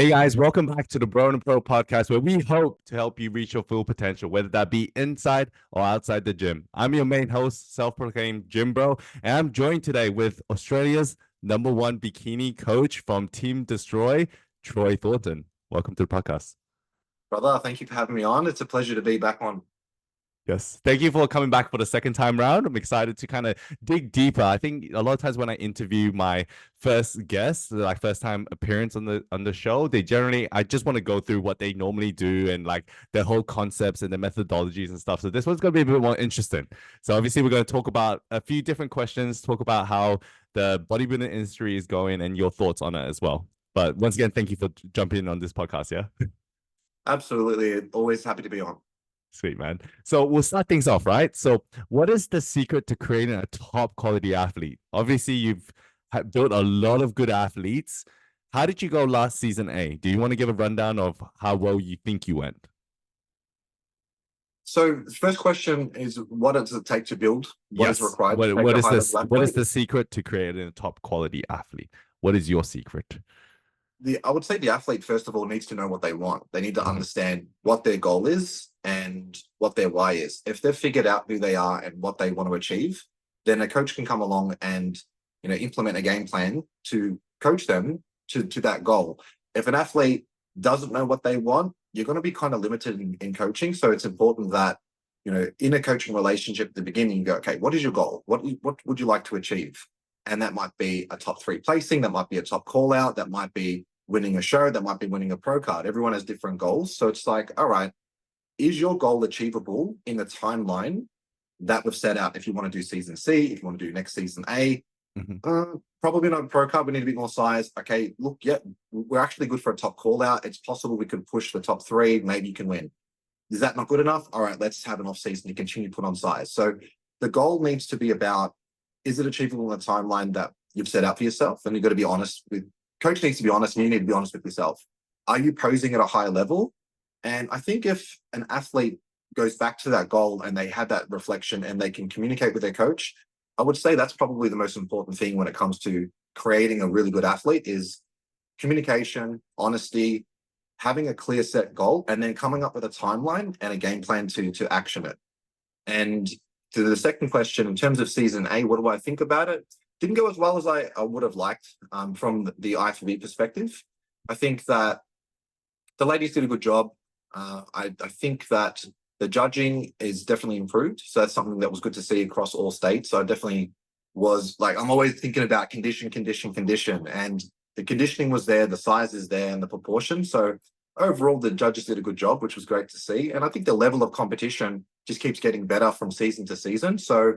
Hey guys, welcome back to the Bro and Pro podcast, where we hope to help you reach your full potential, whether that be inside or outside the gym. I'm your main host, self-proclaimed Gym Bro, and I'm joined today with Australia's #1 bikini coach from Team Destroy, Troy Thornton. Welcome to the podcast. Brother, thank you for having me on. It's a pleasure to be back on. Yes. Thank you for coming back for the second time round. I'm excited to kind of dig deeper. I think a lot of times when I interview my first guests, like first time appearance on the show, they generally I just want to go through what they normally do and like their whole concepts and their methodologies and stuff. So this one's gonna be a bit more interesting. So obviously we're going to talk about a few different questions, talk about how the bodybuilding industry is going and your thoughts on it as well. But once again, thank you for jumping in on this podcast. Yeah. Absolutely. Always happy to be on. Sweet, man. So we'll start things off, right? So what is the secret to creating a top quality athlete? Obviously, you've built a lot of good athletes. How did you go last season A? Do you want to give a rundown of how well you think you went? So the first question is, what does it take to build? What is required to make What a is this? high-level What is athlete? the secret to creating a top quality athlete? What is your secret? I would say the athlete, first of all, needs to know what they want. They need to Mhm. understand what their goal is and what their why is. If they've figured out who they are and what they want to achieve, then a coach can come along and implement a game plan to coach them to that goal. If an athlete doesn't know what they want, you're going to be kind of limited in coaching. So it's important that in a coaching relationship at the beginning, you go, okay, what is your goal? What would you like to achieve? And that might be a top 3 placing, that might be a top call out, that might be winning a show, that might be winning a pro card. Everyone has different goals. So it's like, all right, is your goal achievable in the timeline that we've set out? If you want to do season C, if you want to do next season A, probably not a pro card. We need a bit more size. Okay, look, yeah, we're actually good for a top call out. It's possible we could push the top 3. Maybe you can win. Is that not good enough? All right, let's have an off season to continue to put on size. So the goal needs to be about, is it achievable in the timeline that you've set out for yourself? And you've got to be honest with, coach needs to be honest, and you need to be honest with yourself. Are you posing at a high level? And I think if an athlete goes back to that goal and they have that reflection and they can communicate with their coach, I would say that's probably the most important thing when it comes to creating a really good athlete is communication, honesty, having a clear set goal, and then coming up with a timeline and a game plan to action it. And to the second question, in terms of season A, what do I think about it? Didn't go as well as I would have liked from the I4V perspective. I think that the ladies did a good job. I think that the judging is definitely improved. So that's something that was good to see across all states. So I definitely was like, I'm always thinking about condition. And the conditioning was there, the size is there, and the proportion. So overall, the judges did a good job, which was great to see. And I think the level of competition just keeps getting better from season to season. So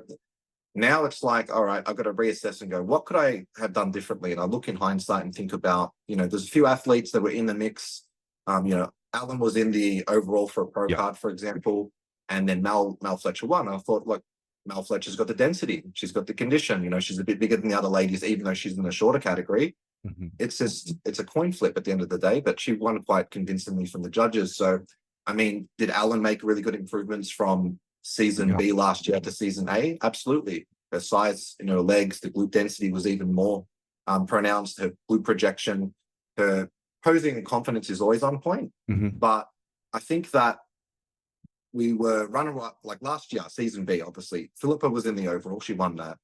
now it's like, all right, I've got to reassess and go, what could I have done differently? And I look in hindsight and think about, there's a few athletes that were in the mix. Alan was in the overall for a pro card, for example, and then Mel Fletcher won. I thought, look, Mel Fletcher's got the density, she's got the condition. She's a bit bigger than the other ladies, even though she's in the shorter category. It's a coin flip at the end of the day, but she won quite convincingly from the judges. So, I mean, did Alan make really good improvements from season B last year to season A? Absolutely. Her size in her legs, the glute density was even more pronounced. Her glute projection, her posing and confidence is always on point. But I think that we were running like last year, season B, obviously. Philippa was in the overall. She won that.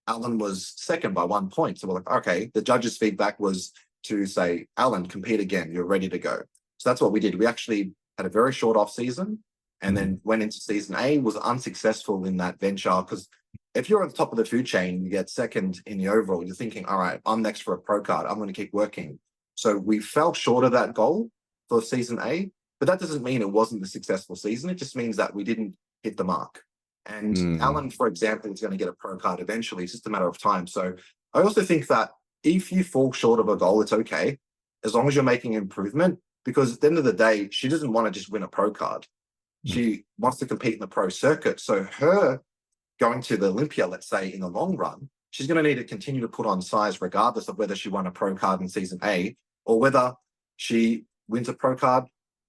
Alan was second by 1 point. So we're like, okay, the judges' feedback was to say, Alan, compete again. You're ready to go. So that's what we did. We actually had a very short off season and then went into season A, was unsuccessful in that venture. Because if you're at the top of the food chain, you get second in the overall, you're thinking, all right, I'm next for a pro card. I'm going to keep working. So we fell short of that goal for season A, but that doesn't mean it wasn't a successful season. It just means that we didn't hit the mark. And Alan, for example, is going to get a pro card eventually. It's just a matter of time. So I also think that if you fall short of a goal, it's okay, as long as you're making improvement, because at the end of the day, she doesn't want to just win a pro card. She wants to compete in the pro circuit. So her going to the Olympia, let's say, in the long run, she's going to need to continue to put on size regardless of whether she won a pro card in season A or whether she wins a pro card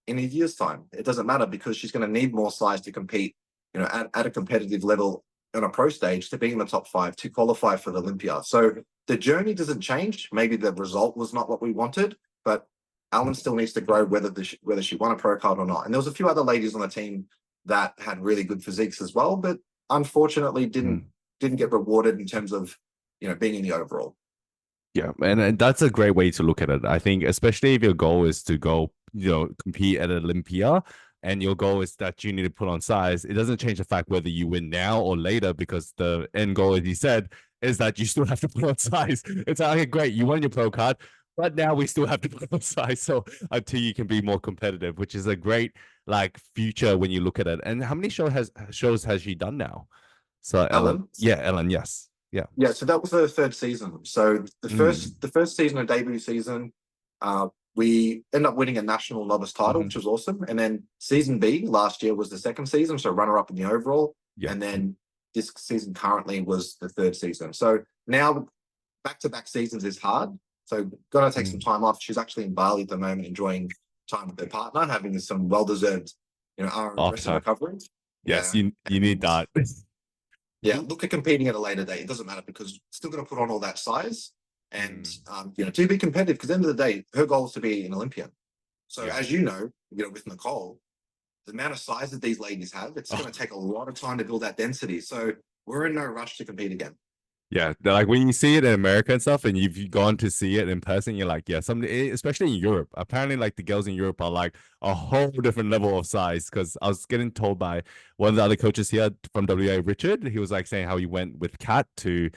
in a year's time. It doesn't matter, because she's going to need more size to compete, at a competitive level on a pro stage, to be in the top 5, to qualify for the Olympia. So the journey doesn't change. Maybe the result was not what we wanted, but Alan still needs to grow whether she won a pro card or not. And there was a few other ladies on the team that had really good physiques as well, but unfortunately didn't get rewarded in terms of being in the overall. Yeah, and that's a great way to look at it. I think, especially if your goal is to go, compete at Olympia, and your goal is that you need to put on size, it doesn't change the fact whether you win now or later, because the end goal, as you said, is that you still have to put on size. It's like, okay, great, you won your pro card, but now we still have to put on size, so until you can be more competitive, which is a great future when you look at it. And how many shows has she done now? So Ellen, Ellen, yes. Yeah, so that was the third season. So the first season, a debut season, we ended up winning a national novice title, which was awesome. And then season B last year was the second season, so runner up in the overall. Yeah. And then this season currently was the third season. So now back-to-back seasons is hard. So got to take some time off. She's actually in Bali at the moment, enjoying time with her partner, having some well-deserved, rest and recovery. Yes, you need that. Yeah, look at competing at a later date. It doesn't matter because still going to put on all that size and to be competitive. Because at the end of the day, her goal is to be an Olympian. So as you know, with Nicole, the amount of size that these ladies have, it's going to take a lot of time to build that density. So we're in no rush to compete again. Yeah, like when you see it in America and stuff, and you've gone to see it in person, you're like, yeah, especially in Europe. Apparently, like the girls in Europe are like a whole different level of size. Because I was getting told by one of the other coaches here from WA, Richard, he was like saying how he went with Kat to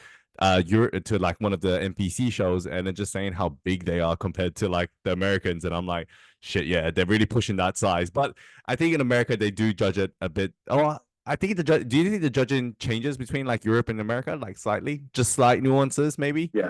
Europe, to like one of the NPC shows, and then just saying how big they are compared to like the Americans. And I'm like, shit, yeah, they're really pushing that size. But I think in America they do judge it a bit. Oh, I think do you think the judging changes between like Europe and America, like slightly, just slight nuances, maybe? Yeah,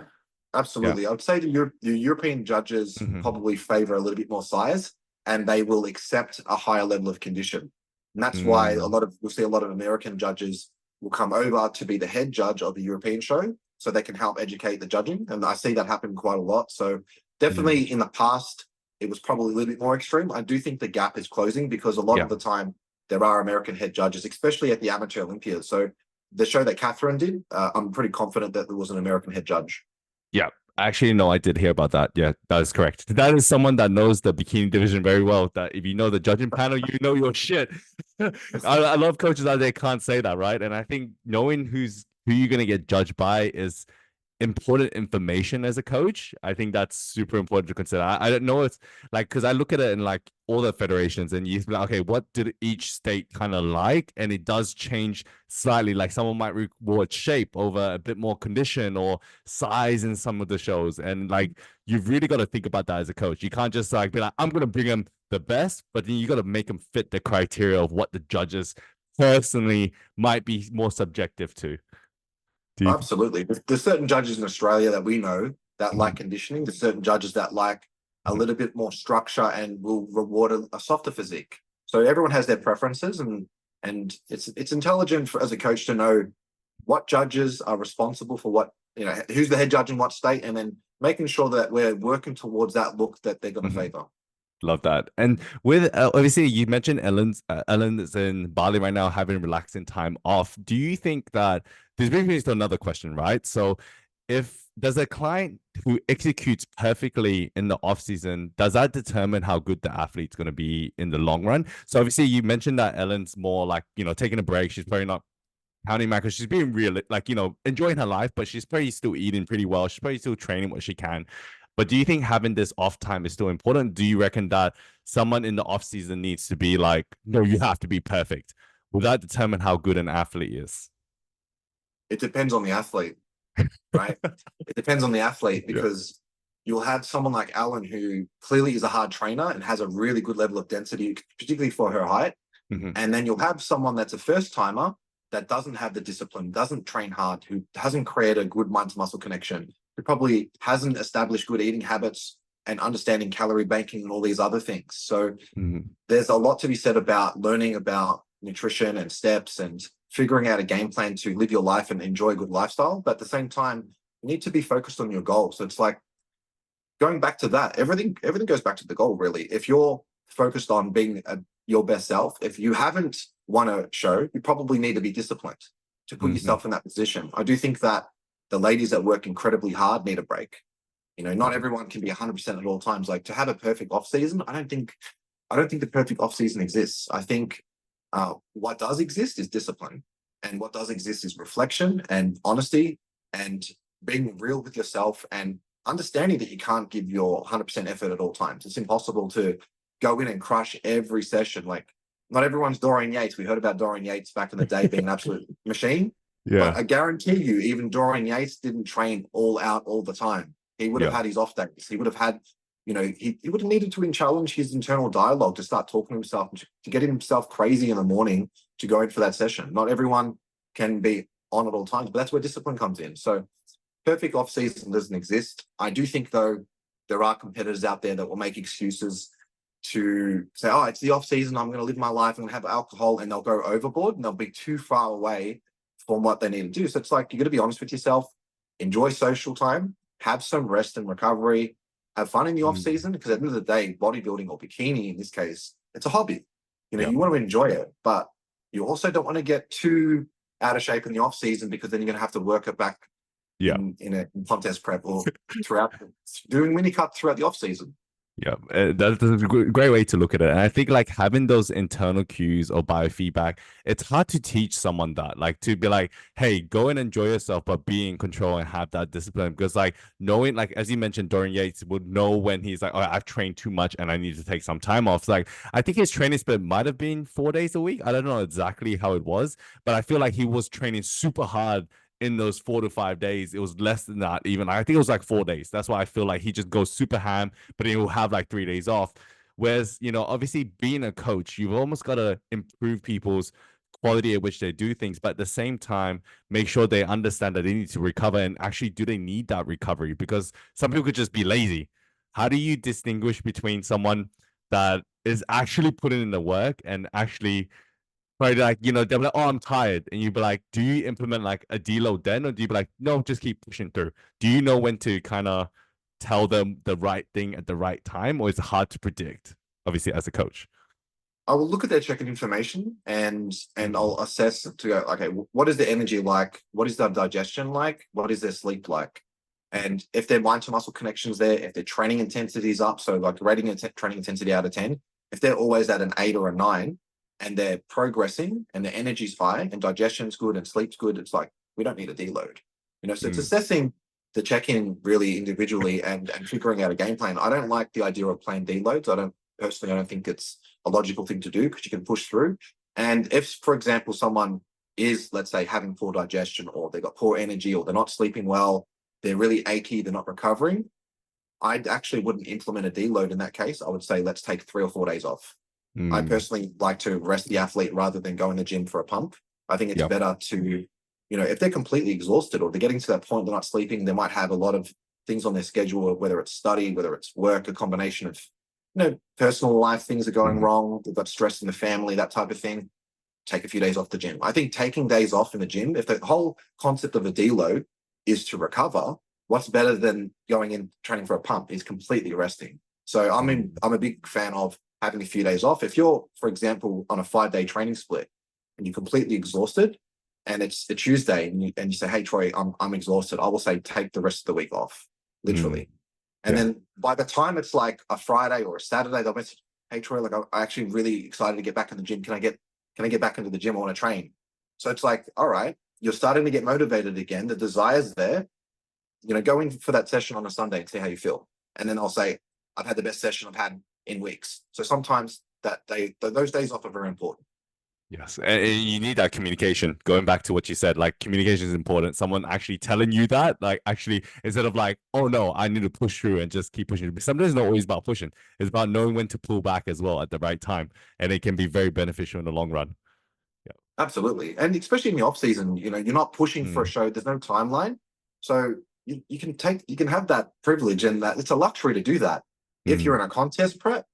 absolutely. Yeah. I would say the European judges probably favor a little bit more size, and they will accept a higher level of condition. And that's why we'll see a lot of American judges will come over to be the head judge of the European show, so they can help educate the judging. And I see that happen quite a lot. So definitely in the past, it was probably a little bit more extreme. I do think the gap is closing because a lot of the time, there are American head judges, especially at the amateur Olympiads. So the show that Catherine did, I'm pretty confident that there was an American head judge. Yeah. Actually, no, I did hear about that. Yeah, that is correct. That is someone that knows the bikini division very well. That if you know the judging panel, you know your shit. I love coaches out there can't say that, right? And I think knowing who you're going to get judged by is important information as a coach. I think that's super important to consider. I don't know, it's like, because I look at it in like all the federations, and you like, okay, what did each state kind of like? And it does change slightly. Like someone might reward shape over a bit more condition or size in some of the shows. And like, you've really got to think about that as a coach. You can't just like be like, I'm going to bring them the best, but then you got to make them fit the criteria of what the judges personally might be more subjective to. Absolutely. There's certain judges in Australia that we know that like conditioning. There's certain judges that like a little bit more structure and will reward a softer physique. So everyone has their preferences, and it's intelligent as a coach to know what judges are responsible for what, who's the head judge in what state, and then making sure that we're working towards that look that they're going to favor. Love that. And with obviously you mentioned Ellen is in Bali right now having relaxing time off. Do you think that this brings me to another question, right? So does a client who executes perfectly in the off season, does that determine how good the athlete's going to be in the long run? So obviously you mentioned that Ellen's more like, taking a break. She's probably not counting macros. She's being real, like, enjoying her life, but she's probably still eating pretty well. She's probably still training what she can. But do you think having this off time is still important? Do you reckon that someone in the off season needs to be like, no, you have to be perfect? Will that determine how good an athlete is? It depends on the athlete, right? It depends on the athlete, because you'll have someone like Alan who clearly is a hard trainer and has a really good level of density, particularly for her height. And then you'll have someone that's a first timer that doesn't have the discipline, doesn't train hard, who hasn't created a good mind to muscle connection, who probably hasn't established good eating habits and understanding calorie banking and all these other things. So there's a lot to be said about learning about nutrition and steps and figuring out a game plan to live your life and enjoy a good lifestyle. But at the same time, you need to be focused on your goal. So it's like going back to that, everything goes back to the goal, really. If you're focused on being your best self, if you haven't won a show, you probably need to be disciplined to put yourself in that position. I do think that the ladies that work incredibly hard need a break. Not everyone can be 100% at all times. Like to have a perfect off season, I don't think the perfect off season exists. I think what does exist is discipline, and what does exist is reflection and honesty, and being real with yourself, and understanding that you can't give your 100% effort at all times. It's impossible to go in and crush every session. Like not everyone's Dorian Yates. We heard about Dorian Yates back in the day being an absolute machine, but Yeah. I guarantee you, even Dorian Yates didn't train all out all the time. He would have Yeah. had his off days. He would have had, he would have needed to challenge his internal dialogue to start talking to himself, to get himself crazy in the morning to go in for that session. Not everyone can be on at all times, but that's where discipline comes in. So perfect off season doesn't exist. I do think though there are competitors out there that will make excuses to say, oh, it's the off season, I'm going to live my life, I'm going to have alcohol, and they'll go overboard and they'll be too far away from what they need to do. So it's like you got to be honest with yourself, enjoy social time, have some rest and recovery, have fun in the off Mm. season, because at the end of the day, bodybuilding or bikini in this case, it's a hobby. Yeah. You want to enjoy it, but you also don't want to get too out of shape in the off season, because then you're going to have to work it back Yeah. in a contest prep or throughout doing mini cuts throughout the off season. Yeah, that's a great way to look at it. And I think like having those internal cues or biofeedback, it's hard to teach someone that, like to be like, hey, go and enjoy yourself, but be in control and have that discipline. Because like knowing, like as you mentioned, Dorian Yates would know when he's like, oh, I've trained too much and I need to take some time off. So, like I think his training split might have been 4 days a week. I don't know exactly how it was, but I feel like he was training super hard in those 4 to 5 days. It was less than that even. I think it was like 4 days. That's why I feel like he just goes super ham, but he will have like 3 days off. Whereas, obviously being a coach, you've almost got to improve people's quality at which they do things, but at the same time, make sure they understand that they need to recover, and actually do they need that recovery? Because some people could just be lazy. How do you distinguish between someone that is actually putting in the work and actually right, like, they'll be like, oh, I'm tired. And you'd be like, do you implement like a deload then? Or do you be like, no, just keep pushing through? Do you know when to kind of tell them the right thing at the right time? Or is it hard to predict, obviously, as a coach? I will look at their check-in information, and Mm. I'll assess to go, okay, what is their energy like? What is their digestion like? What is their sleep like? And if their mind to muscle connections there, if their training intensity is up, so like rating training intensity out of 10, if they're always at an 8 or a 9 and they're progressing and their energy's high and digestion's good and sleep's good, it's like, we don't need a deload. So it's Mm. assessing the check-in really individually, and figuring out a game plan. I don't like the idea of planned deloads. I don't think it's a logical thing to do, because you can push through. And if, for example, someone is, let's say, having poor digestion, or they've got poor energy, or they're not sleeping well, they're really achy, they're not recovering, I actually wouldn't implement a deload in that case. I would say, let's take 3 or 4 days off. I Mm. personally like to rest the athlete rather than go in the gym for a pump. I think it's Yep. better to, if they're completely exhausted or they're getting to that point, they're not sleeping, they might have a lot of things on their schedule, whether it's study, whether it's work, a combination of, personal life things are going Mm. wrong, they've got stress in the family, that type of thing. Take a few days off the gym. I think taking days off in the gym, if the whole concept of a deload is to recover, what's better than going in training for a pump is completely resting. So Mm. I'm a big fan of having a few days off. If you're, for example, on a 5-day training split and you're completely exhausted, and it's a Tuesday, and you say, hey Troy, I'm exhausted, I will say, take the rest of the week off, Mm. literally. And Yeah. then by the time it's like a Friday or a Saturday, they'll message, hey Troy, like I'm actually really excited to get back in the gym. Can I get back into the gym? I want to train. So it's like, all right, you're starting to get motivated again. The desire's there. Go in for that session on a Sunday and see how you feel. And then I'll say, I've had the best session I've had in weeks. So sometimes those days off are very important. Yes, and you need that communication. Going back to what you said, like communication is important. Someone actually telling you that, like actually, instead of like, oh no, I need to push through and just keep pushing. Sometimes it's not always about pushing. It's about knowing when to pull back as well at the right time, and it can be very beneficial in the long run. Yeah. Absolutely. And especially in the off season, you're not pushing for a Mm. show. There's no timeline. So you can have that privilege, and that it's a luxury to do that. If you're Mm. in a contest prep,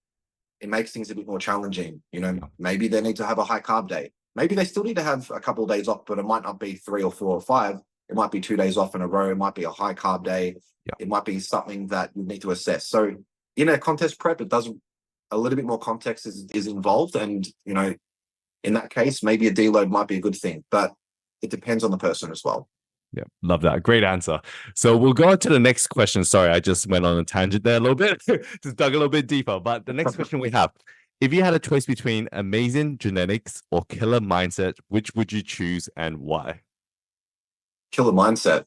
it makes things a bit more challenging. Yeah. Maybe they need to have a high carb day. Maybe they still need to have a couple of days off, but it might not be 3 or 4 or 5. It might be 2 days off in a row. It might be a high carb day. Yeah. It might be something that you need to assess. So in a contest prep, it does a little bit more context is involved. And, in that case, maybe a deload might be a good thing, but it depends on the person as well. Yeah, love that. Great answer. So we'll go on to the next question. Sorry, I just went on a tangent there a little bit, just dug a little bit deeper. But the next question we have, if you had a choice between amazing genetics or killer mindset, which would you choose and why? Killer mindset,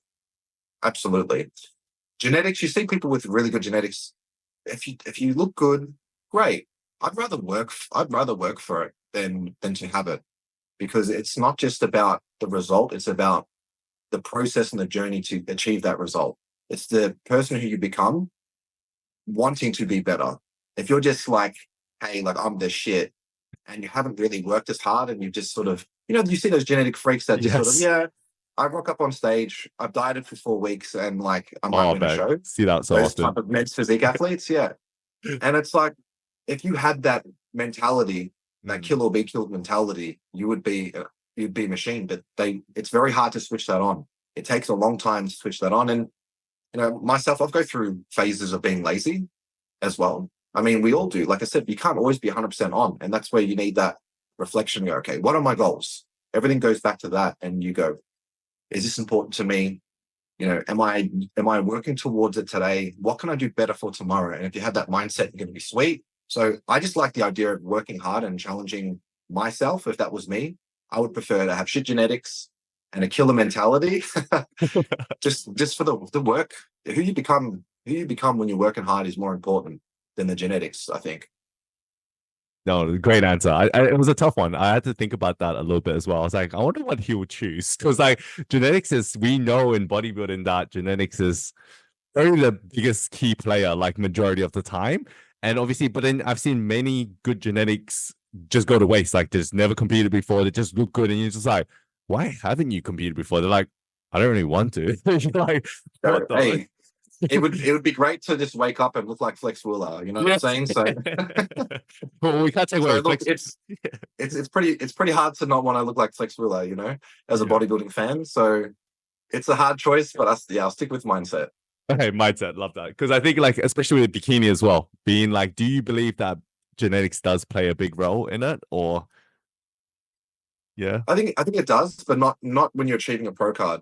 absolutely. Genetics, you see people with really good genetics. If you look good, great. I'd rather work for it than to have it, because it's not just about the result, it's about the process and the journey to achieve that result. It's the person who you become wanting to be better. If you're just like, hey, like I'm the shit, and you haven't really worked as hard, and you just sort of, you see those genetic freaks that just sort of, Yes. yeah, I rock up on stage, I've dieted for 4 weeks, and like I might Oh, win a man. show. See that so Those often. type of men's physique athletes, yeah. And it's like, if you had that mentality, that Mm. kill or be killed mentality, you'd be a machine. But it's very hard to switch that on. It takes a long time to switch that on. And myself, I've go through phases of being lazy as well. I mean, we all do. Like I said, you can't always be 100% on, and that's where you need that reflection. Go, okay, what are my goals? Everything goes back to that, and you go, is this important to me? Am I working towards it today? What can I do better for tomorrow? And if you have that mindset, you're going to be sweet. So I just like the idea of working hard and challenging myself. If that was me, I would prefer to have shit genetics and a killer mentality. just for the work. Who you become when you're working hard is more important than the genetics, I think. No, great answer. It was a tough one. I had to think about that a little bit as well. I was like, I wonder what he would choose. Because like genetics is, we know in bodybuilding that genetics is only the biggest key player, like majority of the time. And obviously, but then I've seen many good genetics just go to waste. Like they just never competed before. They just look good. And you're just like, why haven't you competed before? They're like, I don't really want to. You're like, So what the? hey, it would be great to just wake up and look like Flex Wheeler. You know what I'm Yes. saying? So Well, we can't take away so look, flex. it's pretty hard to not want to look like Flex Wheeler, as a Yeah. bodybuilding fan. So it's a hard choice, but I'll stick with mindset. Okay, mindset, love that. Because I think, like, especially with bikini as well, being like, do you believe that genetics does play a big role in it, or yeah? I think it does, but not when you're achieving a pro card.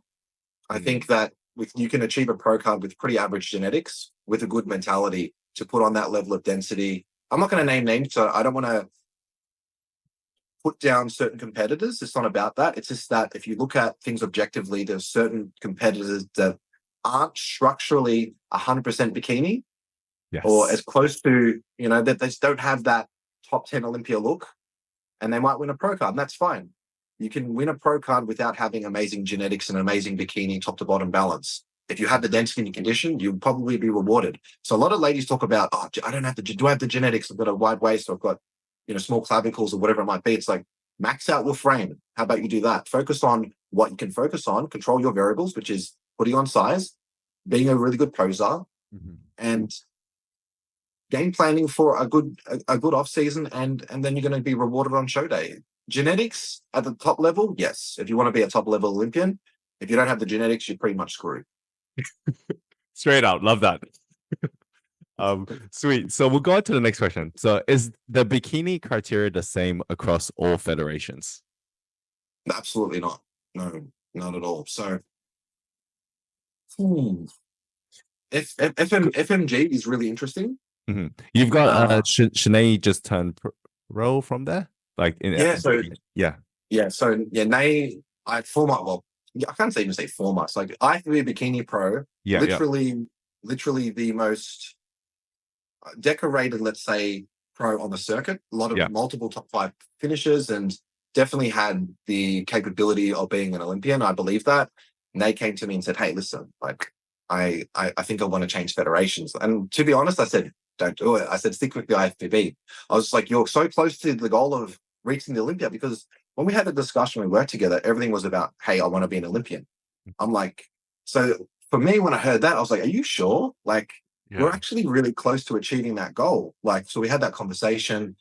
I Mm. think that you can achieve a pro card with pretty average genetics, with a good mentality to put on that level of density. I'm not going to name names, so I don't want to put down certain competitors. It's not about that. It's just that if you look at things objectively, there's certain competitors that aren't structurally 100% bikini, or as Yes. close to, that they just don't have that top 10 Olympia look, and they might win a pro card, and that's fine. You can win a pro card without having amazing genetics and amazing bikini top to bottom balance. If you have the density and condition, you'll probably be rewarded. So a lot of ladies talk about, oh, I don't have do I have the genetics? I've got a wide waist, or I've got, small clavicles, or whatever it might be. It's like, max out your frame. How about you do that? Focus on what you can focus on, control your variables, which is putting on size, being a really good poser, Mhm. and game planning for a good off season, and then you're going to be rewarded on show day. Genetics at the top level, yes. If you want to be a top level Olympian, if you don't have the genetics, you're pretty much screwed. Straight out, love that. Sweet. So we'll go on to the next question. So is the bikini criteria the same across all federations? Absolutely not. No, not at all. So, hmm, FMG is really interesting. Mhm. You've got Uh, Shanae just turned pro from there, like in yeah. So FMG. Yeah, yeah. So yeah. I former. Well, yeah, I can't even say former. It's like IFBB Bikini Pro. yeah, yeah, Literally the most decorated, let's say, pro on the circuit. A lot of yeah. multiple top 5 finishes, and definitely had the capability of being an Olympian. I believe that. And they came to me and said, "Hey, listen, like, I think I want to change federations." And to be honest, I said, "Don't do it." I said, "Stick with the IFBB." I was like, "You're so close to the goal of reaching the Olympia," because when we had the discussion, we worked together, everything was about, "Hey, I want to be an Olympian." I'm like, so for me, when I heard that, I was like, "Are you sure?" Like, we're Yeah. actually really close to achieving that goal. Like, so we had that conversation.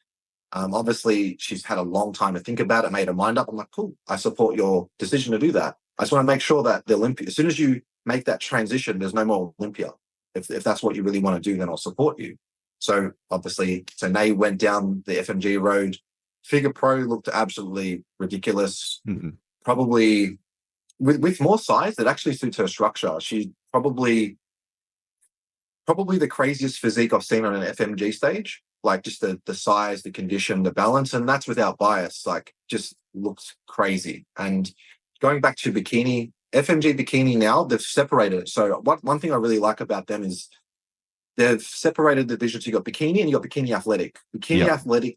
Obviously, she's had a long time to think about it, made her mind up. I'm like, cool, I support your decision to do that. I just want to make sure that the Olympia, as soon as you make that transition, there's no more Olympia. If that's what you really want to do, then I'll support you. So obviously, so Nay went down the FMG road. Figure Pro looked absolutely ridiculous. Mhm. Probably with more size, it actually suits her structure. She's probably the craziest physique I've seen on an FMG stage. Like just the size, the condition, the balance, and that's without bias. Like just looks crazy. And going back to bikini, FMG bikini now they've separated it. So one thing I really like about them is they've separated the divisions. You got bikini and you got bikini athletic. Bikini Yeah. athletic,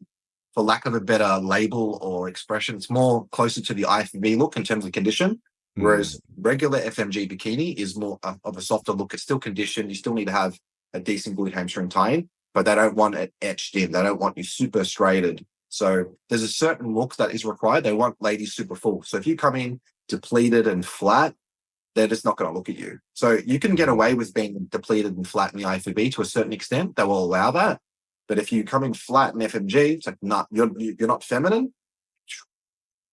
for lack of a better label or expression, it's more closer to the IFBB look in terms of condition. Whereas regular FMG bikini is more of a softer look. It's still conditioned. You still need to have a decent glute hamstring tie-in, but they don't want it etched in. They don't want you super striated. So there's a certain look that is required. They want ladies super full. So if you come in depleted and flat, they're just not going to look at you. So you can get away with being depleted and flat in the IFBB to a certain extent. They will allow that. But if you come in flat in FMG, it's like, nah, you're not feminine.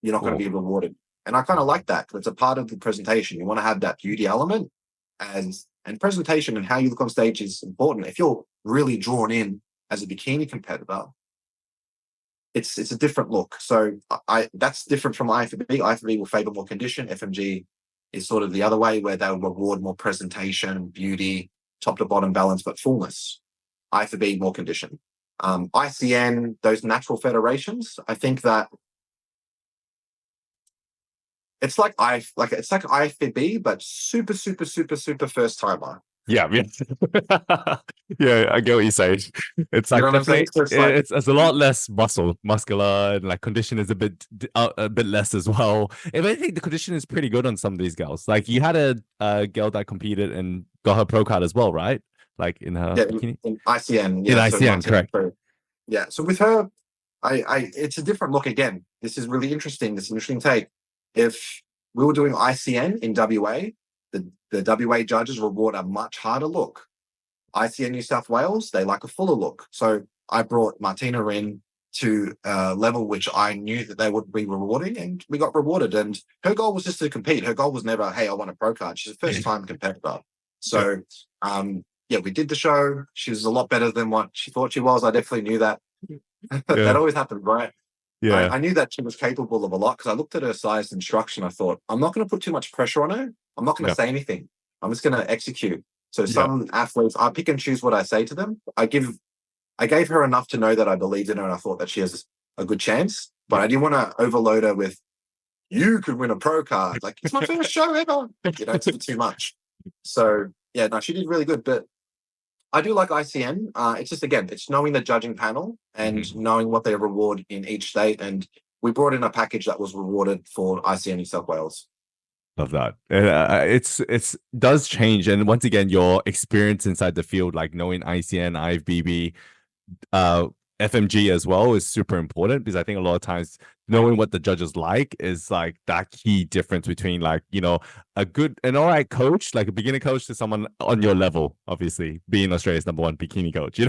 You're not going to be rewarded. And I kind of like that because it's a part of the presentation. You want to have that beauty element and presentation and how you look on stage is important. If you're really drawn in as a bikini competitor, it's a different look. So that's different from IFBB. IFBB will favor more condition. FMG is sort of the other way where they'll reward more presentation, beauty, top to bottom balance, but fullness. IFBB more condition. ICN, those natural federations, I think that it's like IFBB, but super, super, super, super first timer. Yeah, yeah, I get what you're saying. It's like definitely So it's a lot less muscular, and like condition is a bit less as well. If I think the condition is pretty good on some of these girls. Like you had a girl that competed and got her pro card as well, right? Like in her bikini? in ICN, In ICN, correct. Yeah, so with her, it's a different look again. This is really interesting. This is an interesting take. If we were doing ICN in WA, the WA judges reward a much harder look. ICN New South Wales, they like a fuller look. So I brought Martina in to a level which I knew that they would be rewarding, and we got rewarded. And her goal was just to compete. Her goal was never, hey, I want a pro card. She's a first-time competitor. So, yeah, we did the show. She was a lot better than what she thought she was. I definitely knew that. That always happened, right? Yeah. I knew that she was capable of a lot because I looked at her size and structure and I thought, I'm not going to put too much pressure on her. I'm not going to say anything. I'm just going to execute. So some athletes, I pick and choose what I say to them. I gave her enough to know that I believed in her and I thought that she has a good chance, but I didn't want to overload her with, you could win a pro card. Like, it's my first show ever. It's too much. So, yeah, no, she did really good. But I do like ICN. It's just, again, it's knowing the judging panel and knowing what they reward in each state. And we brought in a package that was rewarded for ICN New South Wales. Love that. It's does change. And once again, your experience inside the field, like knowing ICN, IFBB, FMG as well is super important because I think a lot of times knowing what the judges like is like that key difference between like, an all right coach, like a beginner coach to someone on your level, obviously being Australia's #1 bikini coach,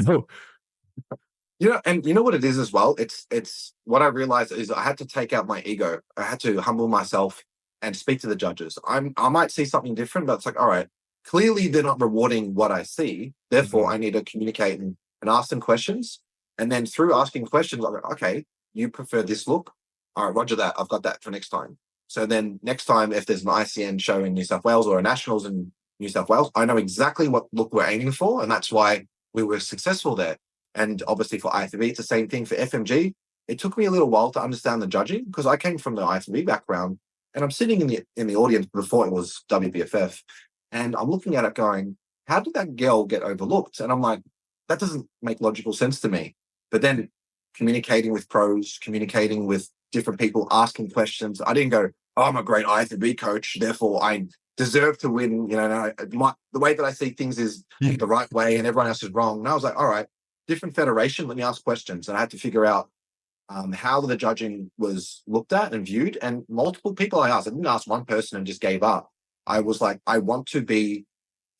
And you know what it is as well? It's what I realized is I had to take out my ego. I had to humble myself and speak to the judges. I might see something different, but it's like, all right, clearly they're not rewarding what I see. Therefore, I need to communicate and ask them questions. And then through asking questions, I'm like, okay, you prefer this look? All right, roger that. I've got that for next time. So then next time, if there's an ICN show in New South Wales or a Nationals in New South Wales, I know exactly what look we're aiming for. And that's why we were successful there. And obviously for IFBB, it's the same thing for FMG. It took me a little while to understand the judging because I came from the IFBB background and I'm sitting in the audience before it was WBFF. And I'm looking at it going, how did that girl get overlooked? And I'm like, that doesn't make logical sense to me. But then communicating with pros, communicating with different people, asking questions. I didn't go, oh, I'm a great IFBB coach, therefore I deserve to win. The way that I see things is the right way and everyone else is wrong. And I was like, all right, different federation, let me ask questions. And I had to figure out how the judging was looked at and viewed. And multiple people I asked. I didn't ask one person and just gave up. I was like, I want to be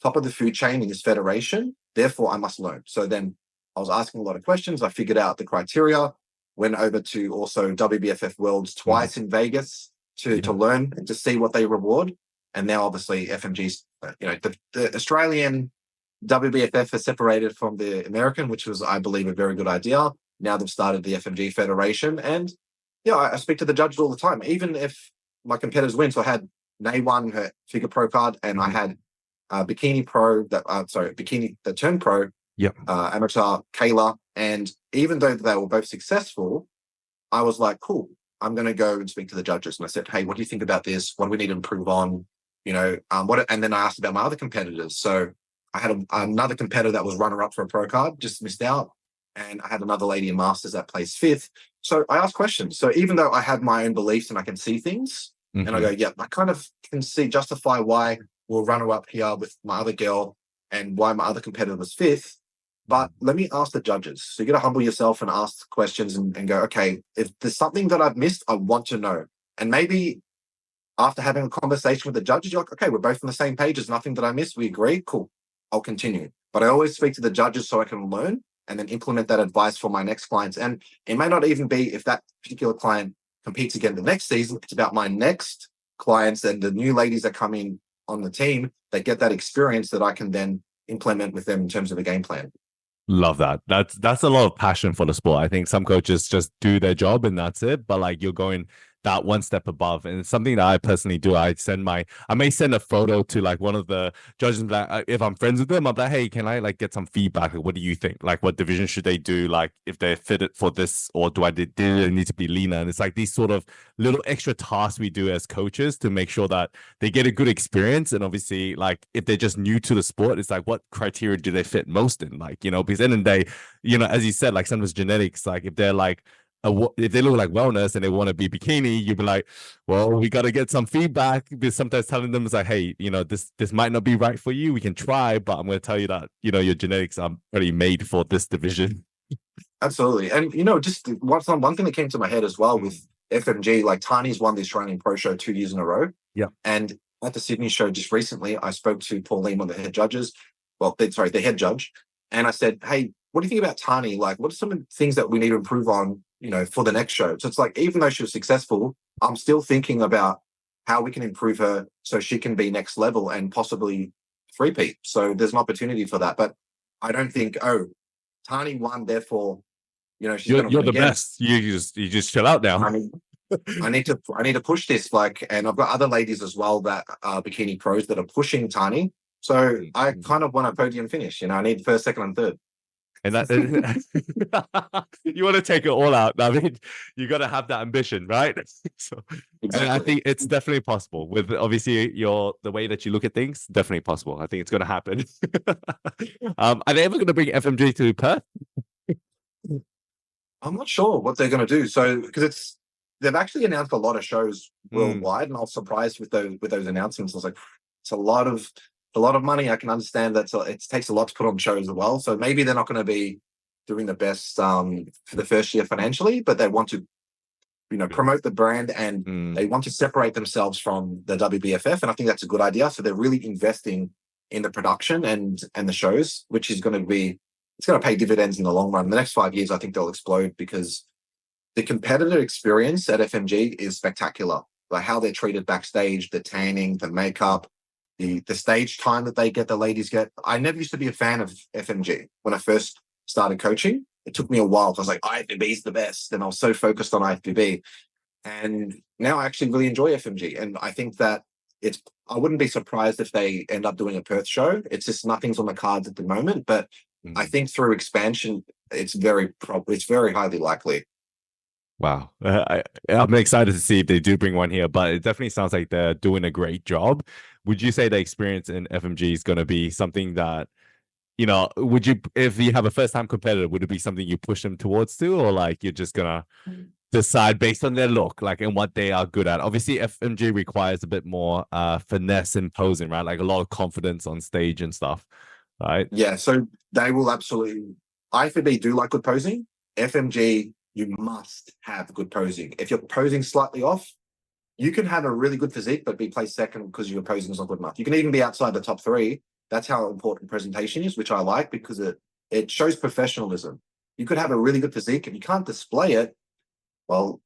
top of the food chain in this federation. Therefore, I must learn. So then I was asking a lot of questions. I figured out the criteria, went over to also WBFF Worlds twice in Vegas to learn and to see what they reward. And now obviously FMG's, the Australian WBFF is separated from the American, which was, I believe, a very good idea. Now they've started the FMG Federation. And I speak to the judges all the time. Even if my competitors win, so I had Nay won her figure pro card, and I had bikini pro bikini that turned pro, Yep. amateur Kayla, and even though they were both successful, I was like, cool, I'm going to go and speak to the judges. And I said, hey, what do you think about this? What do we need to improve on? And then I asked about my other competitors. So I had another competitor that was runner up for a pro card, just missed out. And I had another lady in masters that placed fifth. So I asked questions. So even though I have my own beliefs and I can see things, and I go, yeah, I kind of can justify why we'll runner up here with my other girl and why my other competitor was fifth. But let me ask the judges. So you got to humble yourself and ask questions and go, okay, if there's something that I've missed, I want to know. And maybe after having a conversation with the judges, you're like, okay, we're both on the same page. There's nothing that I missed. We agree. Cool. I'll continue. But I always speak to the judges so I can learn and then implement that advice for my next clients. And it may not even be if that particular client competes again the next season. It's about my next clients and the new ladies that come in on the team. They get that experience that I can then implement with them in terms of a game plan. Love that. That's a lot of passion for the sport. I think some coaches just do their job and that's it. But like you're going that one step above, and it's something that I personally do. I may send a photo to like one of the judges. Like if I'm friends with them, I'm like, hey, can I like get some feedback? Like, what do you think? Like, what division should they do? Like, if they're fitted for this, or do they need to be leaner? And it's like these sort of little extra tasks we do as coaches to make sure that they get a good experience. And obviously, like if they're just new to the sport, it's like what criteria do they fit most in? Like, because at the end of the day, as you said, like sometimes genetics, like if they're like if they look like wellness and they want to be bikini, you'd be like, well, we got to get some feedback, because sometimes telling them is like, hey, this might not be right for you. We can try, but I'm going to tell you that, your genetics are already made for this division. Absolutely. And, just one thing that came to my head as well with FMG, like Tani's won the Australian Pro Show 2 years in a row. Yeah. And at the Sydney show just recently, I spoke to Pauline, one of the head judges. The head judge. And I said, hey, what do you think about Tani? Like, what are some of the things that we need to improve on, for the next show? So it's like, even though she was successful, I'm still thinking about how we can improve her so she can be next level and possibly three-peat. So there's an opportunity for that. But I don't think, Tani won, therefore, she's going to You're win the again. best. You just chill out now. I need to push this, and I've got other ladies as well that are bikini pros that are pushing Tani. So I kind of want a podium finish. I need first, second, and third. And that you want to take it all out. I mean, you got to have that ambition, right? So, Exactly. And I think it's definitely possible with obviously the way that you look at things. Definitely possible. I think it's going to happen. Are they ever going to bring FMG to Perth? I'm not sure what they're going to do. So because they've actually announced a lot of shows worldwide, and I was surprised with those announcements. I was like, it's a lot of money. I can understand that it takes a lot to put on shows as well. So maybe they're not going to be doing the best for the first year financially, but they want to, promote the brand, and they want to separate themselves from the WBFF. And I think that's a good idea. So they're really investing in the production and the shows, which is going to pay dividends in the long run. The next 5 years, I think they'll explode, because the competitor experience at FMG is spectacular. Like how they're treated backstage, the tanning, the makeup, the stage time that the ladies get. I never used to be a fan of FMG when I first started coaching. It took me a while. I was like, IFBB is the best. And I was so focused on IFBB. And now I actually really enjoy FMG. And I think that I wouldn't be surprised if they end up doing a Perth show. It's just nothing's on the cards at the moment. But I think through expansion, it's very highly likely. Wow. I'm excited to see if they do bring one here, but it definitely sounds like they're doing a great job. Would you say the experience in FMG is going to be something that, if you have a first-time competitor, would it be something you push them towards to, or like you're just going to decide based on their look, like, and what they are good at? Obviously, FMG requires a bit more finesse in posing, right? Like a lot of confidence on stage and stuff, right? Yeah, so they will absolutely. IFBB do like good posing. FMG, you must have good posing. If you're posing slightly off, you can have a really good physique, but be placed second because your posing is not good enough. You can even be outside the top 3. That's how important presentation is, which I like, because it shows professionalism. You could have a really good physique. If you can't display it, well,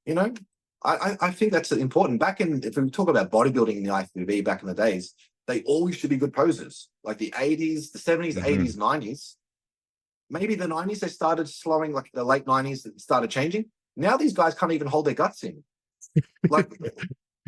I think that's important. If we talk about bodybuilding in the IFBB back in the days, they all used to be good posers. Like the 80s, the 70s, 80s, 90s. Maybe the 90s, they started slowing, like the late 90s, it started changing. Now these guys can't even hold their guts in. Like,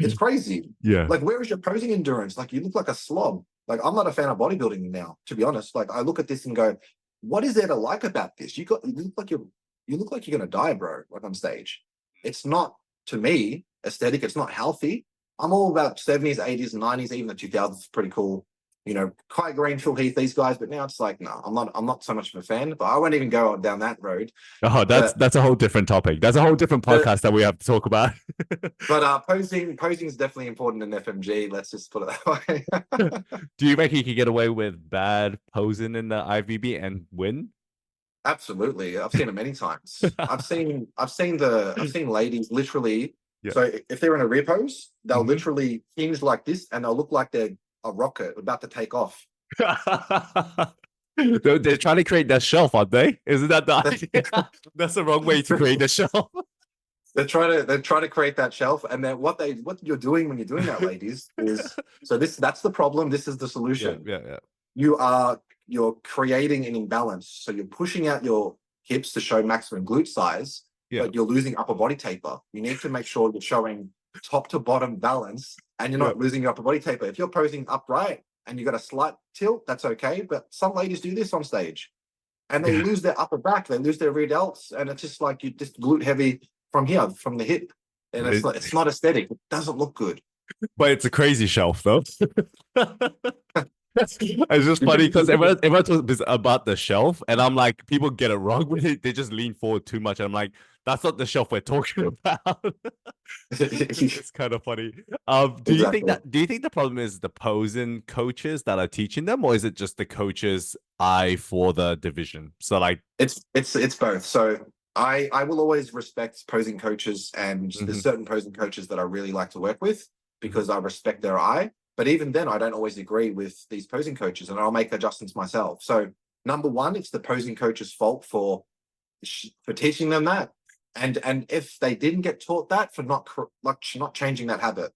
It's crazy. Yeah. Like, where is your posing endurance? Like, you look like a slob. Like, I'm not a fan of bodybuilding now, to be honest. Like, I look at this and go, what is there to like about this? You look like you're gonna die, bro, like on stage. It's not, to me, aesthetic, it's not healthy. I'm all about 70s, 80s, 90s, even the 2000s is pretty cool. You know, Kai Green, Phil Heath, these guys, but now it's like, no, I'm not so much of a fan, but I won't even go down that road. Oh, But that's a whole different topic. That's a whole different the podcast that we have to talk about. posing is definitely important in FMG. Let's just put it that way. Do you reckon you could get away with bad posing in the IVB and win? Absolutely, I've seen it many times. I've seen ladies literally. Yeah. So if they're in a rear pose, they'll Mhm. literally hinge like this, and they'll look like they're a rocket about to take off. They're trying to create that shelf, aren't they? Isn't that the idea? That's the wrong way to create the shelf. They're trying to create that shelf, and then what you're doing when you're doing that, ladies, is that's the problem. This is the Yeah, solution. yeah. You're creating an imbalance. So you're pushing out your hips to show maximum glute size, Yeah. but you're losing upper body taper. You need to make sure you're showing top to bottom balance, and you're not losing your upper body taper. If you're posing upright and you got a slight tilt, that's okay. But some ladies do this on stage, and they lose their upper back, they lose their rear delts, and it's just like you just glute heavy from here, from the hip, and it's not aesthetic. It doesn't look good. But it's a crazy shelf, though. It's just funny because everyone talks about the shelf, and I'm like, people get it wrong with it. They just lean forward too much. And I'm like, that's not the shelf we're talking about. It's kind of funny. Do you think Exactly. do you think the problem is the posing coaches that are teaching them, or is it just the coaches' eye for the division? So like, It's both. So I will always respect posing coaches, and mhm, there's certain posing coaches that I really like to work with mhm, because I respect their eye. But even then, I don't always agree with these posing coaches, and I'll make adjustments myself. So number one, it's the posing coach's fault for teaching them that, and if they didn't get taught that, for not changing that habit,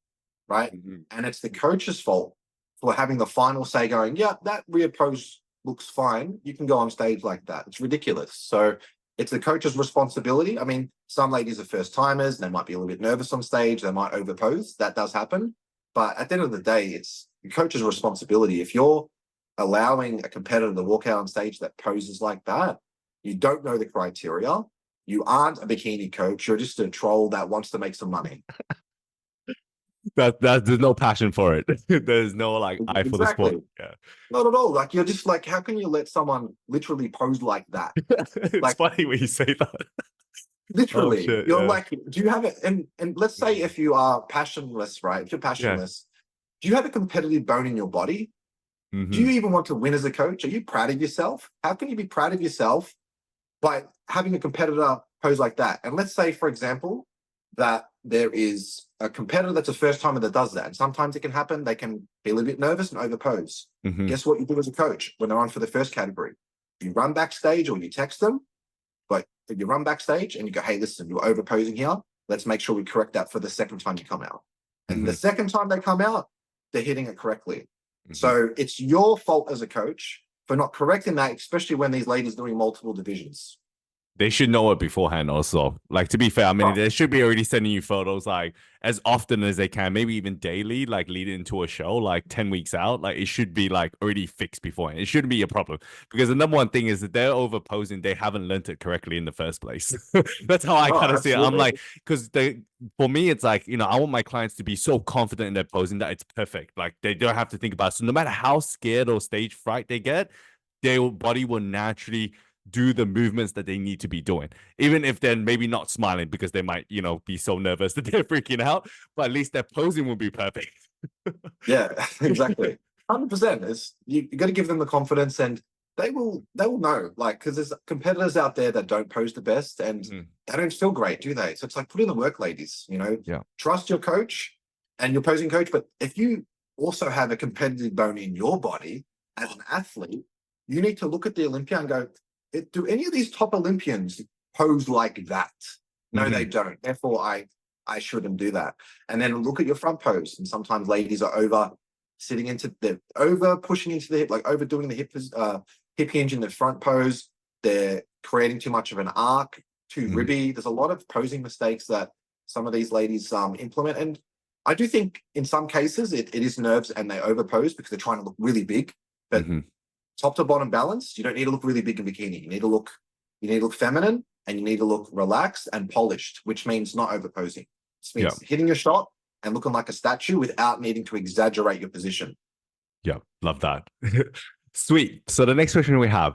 right? mhm. And it's the coach's fault for having the final say, going, yeah, that rear pose looks fine. You can go on stage like that. It's ridiculous. So it's the coach's responsibility. I mean, some ladies are first timers. They might be a little bit nervous on stage. They might overpose. That does happen. But at the end of the day, it's the coach's responsibility. If you're allowing a competitor to walk out on stage that poses like that, you don't know the criteria. You aren't a bikini coach. You're just a troll that wants to make some money. That there's no passion for it. There's no like eye for the sport. Exactly. Yeah. Not at all. Like, you're just like, how can you let someone literally pose like that? It's Like, funny when you say that. Oh literally, shit, you're yeah. like, do you have it? And let's say if you are passionless, right? If you're Yeah. passionless, do you have a competitive bone in your body? Do you Hmm. even want to win as a coach? Are you proud of yourself? How can you be proud of yourself by having a competitor pose like that? And let's say, for example, that there is a competitor that's a first timer that does that. And sometimes it can happen. They can be a little bit nervous and overpose. Hmm. Guess what you do as a coach when they're on for the first category? You run backstage or you text them, but you run backstage and you go, hey, listen, you're overposing here. Let's make sure we correct that for the second time you come out. And the Hmm. second time they come out, they're hitting it correctly. Hmm. So it's your fault as a coach for not correcting that, especially when these ladies doing multiple divisions. They should know it beforehand also. Like, to be fair, I mean, Right. they should be already sending you photos like as often as they can, maybe even daily, like leading into a show, like 10 weeks out. Like, it should be like already fixed beforehand. It shouldn't be a problem. Because the number one thing is that they're overposing, they haven't learned it correctly in the first place. That's how I Oh, kind of see it. I'm absolutely. like, because for me, it's like, I want my clients to be so confident in their posing that it's perfect. Like, they don't have to think about it. So no matter how scared or stage fright they get, their body will naturally do the movements that they need to be doing, even if they're maybe not smiling because they might, be so nervous that they're freaking out, but at least their posing will be perfect. Yeah, exactly. 100%. It's you got to give them the confidence, and they will know. Like, because there's competitors out there that don't pose the best, and Mhm. they don't feel great, do they? So it's like, put in the work, ladies. Yeah. Trust your coach and your posing coach. But if you also have a competitive bone in your body as an athlete, you need to look at the Olympia and go, do any of these top Olympians pose like that? No, they Hmm. don't. Therefore, I shouldn't do that. And then look at your front pose. And sometimes ladies are over pushing into the hip, like overdoing the hip hinge in the front pose. They're creating too much of an arc, too Hmm. ribby. There's a lot of posing mistakes that some of these ladies implement. And I do think in some cases it is nerves and they overpose because they're trying to look really big. But top to bottom balance, you don't need to look really big in bikini. You need to look feminine and you need to look relaxed and polished, which means not overposing. This means hitting your shot and looking like a statue without needing to exaggerate your position. Yeah, love that. Sweet. So the next question we have,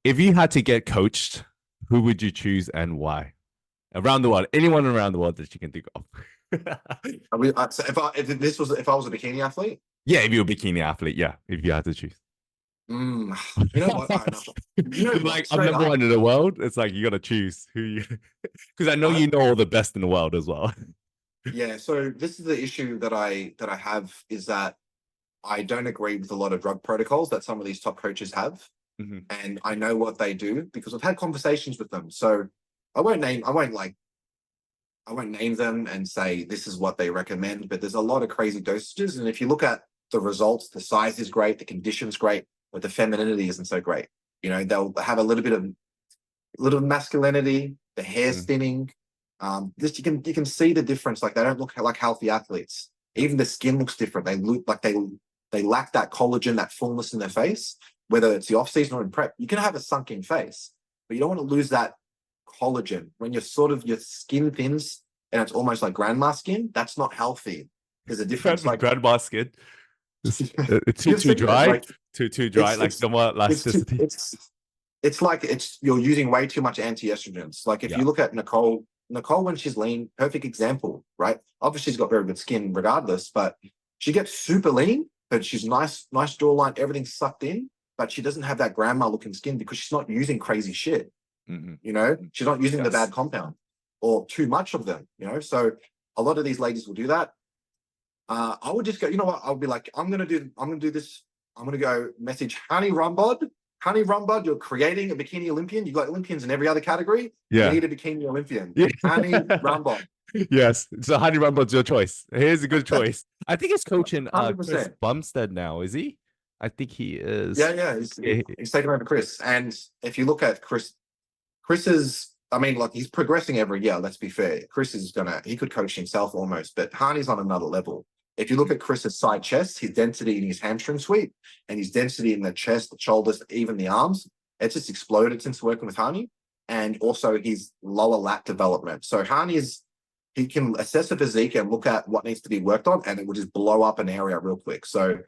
if you had to get coached, who would you choose and why? Around the world, anyone around the world that you can think of. So if I was a bikini athlete, yeah, if you're a bikini athlete, yeah, if you had to choose. You know what? Like I'm number one in the world. It's like you got to choose who you, because I know you know all the best in the world as well. Yeah. So this is the issue that I have is that I don't agree with a lot of drug protocols that some of these top coaches have, and I know what they do because I've had conversations with them. So I won't name them and say this is what they recommend, but there's a lot of crazy dosages. And if you look at the results, the size is great, the condition's great, but the femininity isn't so great. You know, they'll have a little bit of masculinity, the hair's thinning. This you can see the difference. Like they don't look like healthy athletes. Even the skin looks different. They look like they lack that collagen, that fullness in their face, whether it's the off season or in prep. You can have a sunken face, but you don't want to lose that collagen when your skin thins and it's almost like grandma skin. That's not healthy. There's a difference. Like grandma skin, it's too dry, like, too dry, like somewhat elasticity. It's like you're using way too much anti-estrogens. Like if you look at Nicole when she's lean, perfect example, right? Obviously she's got very good skin regardless, but she gets super lean, but she's nice jawline, everything's sucked in, but she doesn't have that grandma looking skin because she's not using crazy shit. You know, she's not using the bad compound or too much of them, you know. So a lot of these ladies will do that. I would just go, you know what? I'll be like, I'm gonna do this. I'm gonna go message Honey Rumbud, you're creating a bikini Olympian. You've got Olympians in every other category. You need a bikini Olympian. Honey Rumbud. Yes. So Honey Rumbud's your choice. Here's a good choice. I think he's coaching Chris Bumstead now, is he? I think he is. Yeah. He's taken over Chris. And if you look at Chris is, I mean, like he's progressing every year, let's be fair. Chris is he could coach himself almost, but Harney's on another level. If you look at Chris's side chest, his density in his hamstring sweep and his density in the chest, the shoulders, even the arms, it's just exploded since working with Harney. And also his lower lat development. So he can assess a physique and look at what needs to be worked on, and it will just blow up an area real quick. So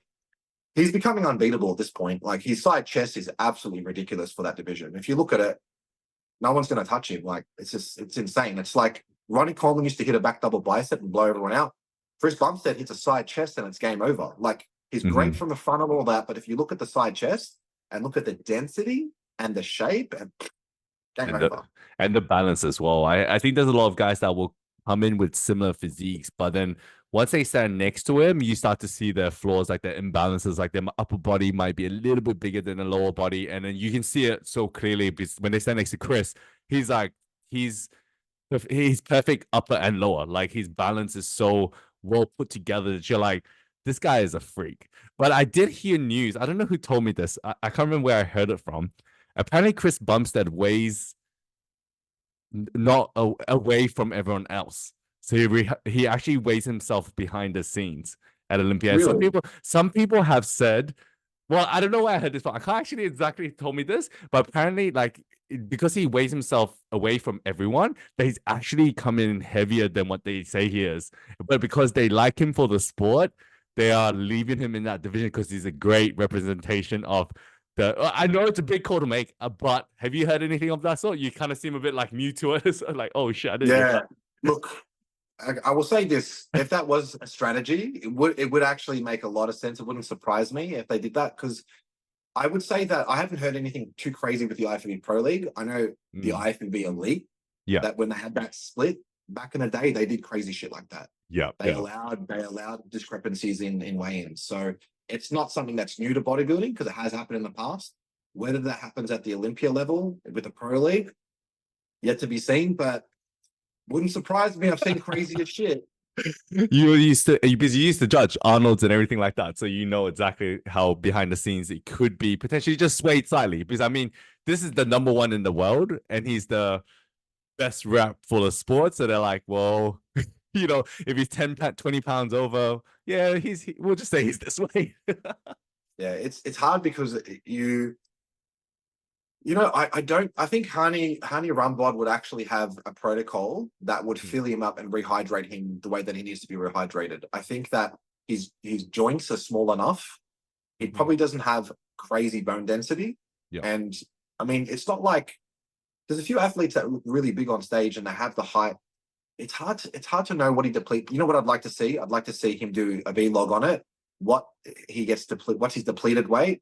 he's becoming unbeatable at this point. Like his side chest is absolutely ridiculous for that division. If you look at it, no one's going to touch him. Like it's insane. It's like Ronnie Coleman used to hit a back double bicep and blow everyone out. Chris Bumstead hits a side chest and it's game over. Like he's great from the front of all that, but if you look at the side chest and look at the density and the shape and game over. And the balance as well. I think there's a lot of guys that will come in with similar physiques, but then once they stand next to him, you start to see their flaws, like their imbalances, like their upper body might be a little bit bigger than the lower body. And then you can see it so clearly because when they stand next to Chris, he's perfect upper and lower. Like his balance is so well put together that you're like, this guy is a freak. But I did hear news. I don't know who told me this. I can't remember where I heard it from. Apparently, Chris Bumstead weighs not away from everyone else. So he actually weighs himself behind the scenes at Olympia. Really? Some people have said, well, I don't know where I heard this from. I can't actually exactly told me this, but apparently, like because he weighs himself away from everyone, that he's actually coming in heavier than what they say he is. But because they like him for the sport, they are leaving him in that division because he's a great representation of the. I know it's a big call to make, but have you heard anything of that sort? You kind of seem a bit like new to it, like, oh shit, I didn't hear that. Look, I will say this: if that was a strategy, it would actually make a lot of sense. It wouldn't surprise me if they did that because I would say that I haven't heard anything too crazy with the IFBB Pro League. I know the IFBB Elite. Yeah. That when they had that split back in the day, they did crazy shit like that. Yeah. They allowed discrepancies in weigh-ins. So it's not something that's new to bodybuilding because it has happened in the past. Whether that happens at the Olympia level with the Pro League, yet to be seen, but wouldn't surprise me. I've seen crazier shit. You used to judge Arnold's and everything like that, so you know exactly how behind the scenes it could be potentially just swayed slightly. Because I mean, this is the number one in the world, and he's the best rep for the sport. So they're like, well, if he's 20 pounds over, yeah, we'll just say he's this way. Yeah, it's hard because I think Hani Rambod would actually have a protocol that would fill him up and rehydrate him the way that he needs to be rehydrated. I think that his joints are small enough. He probably doesn't have crazy bone density. Yeah. And I mean, it's not like there's a few athletes that look really big on stage and they have the height. It's hard to know what he depletes. You know what I'd like to see? I'd like to see him do a vlog on it. What he gets what's his depleted weight,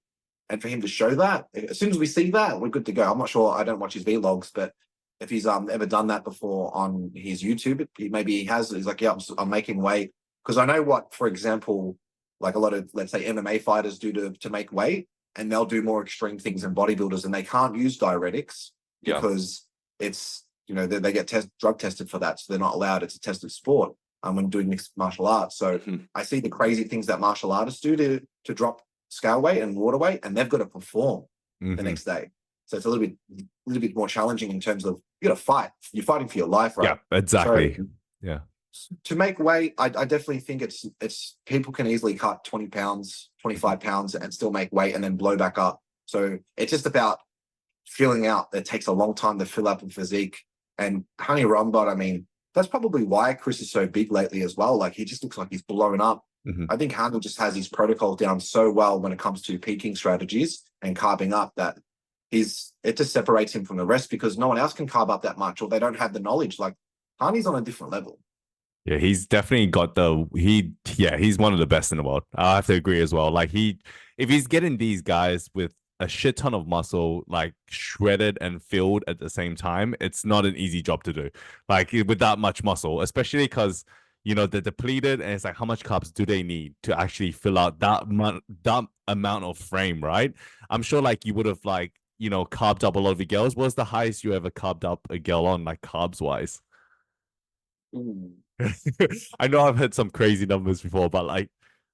and for him to show that. As soon as we see that, we're good to go. I'm not sure. I don't watch his vlogs, but if he's ever done that before on his YouTube, maybe he has. He's like, yeah, I'm making weight, because I know what, for example, like a lot of, let's say, MMA fighters do to make weight, and they'll do more extreme things than bodybuilders, and they can't use diuretics because it's, they get drug tested for that, so they're not allowed. It's a tested sport when doing mixed martial arts. So I see the crazy things that martial artists do to drop scale weight and water weight, and they've got to perform the next day. So it's a little bit more challenging in terms of, you got to fight. You're fighting for your life, right? Yeah, exactly. So, yeah. To make weight, I definitely think it's people can easily cut 20 pounds, 25 pounds and still make weight and then blow back up. So it's just about filling out. It takes a long time to fill up in physique. And Hani Rambod, I mean, that's probably why Chris is so big lately as well. Like, he just looks like he's blown up. I think Hani just has his protocol down so well when it comes to peaking strategies and carbing up that it just separates him from the rest, because no one else can carb up that much, or they don't have the knowledge. Like, Hani's on a different level. Yeah, he's definitely got he's one of the best in the world. I have to agree as well. Like, if he's getting these guys with a shit ton of muscle, like shredded and filled at the same time, it's not an easy job to do. Like, with that much muscle, especially because, they're depleted, and it's like, how much carbs do they need to actually fill out that amount of frame, right? I'm sure, like, you would have, like, carved up a lot of the girls. What was the highest you ever carved up a girl on, like, carbs wise? I know I've heard some crazy numbers before, but like,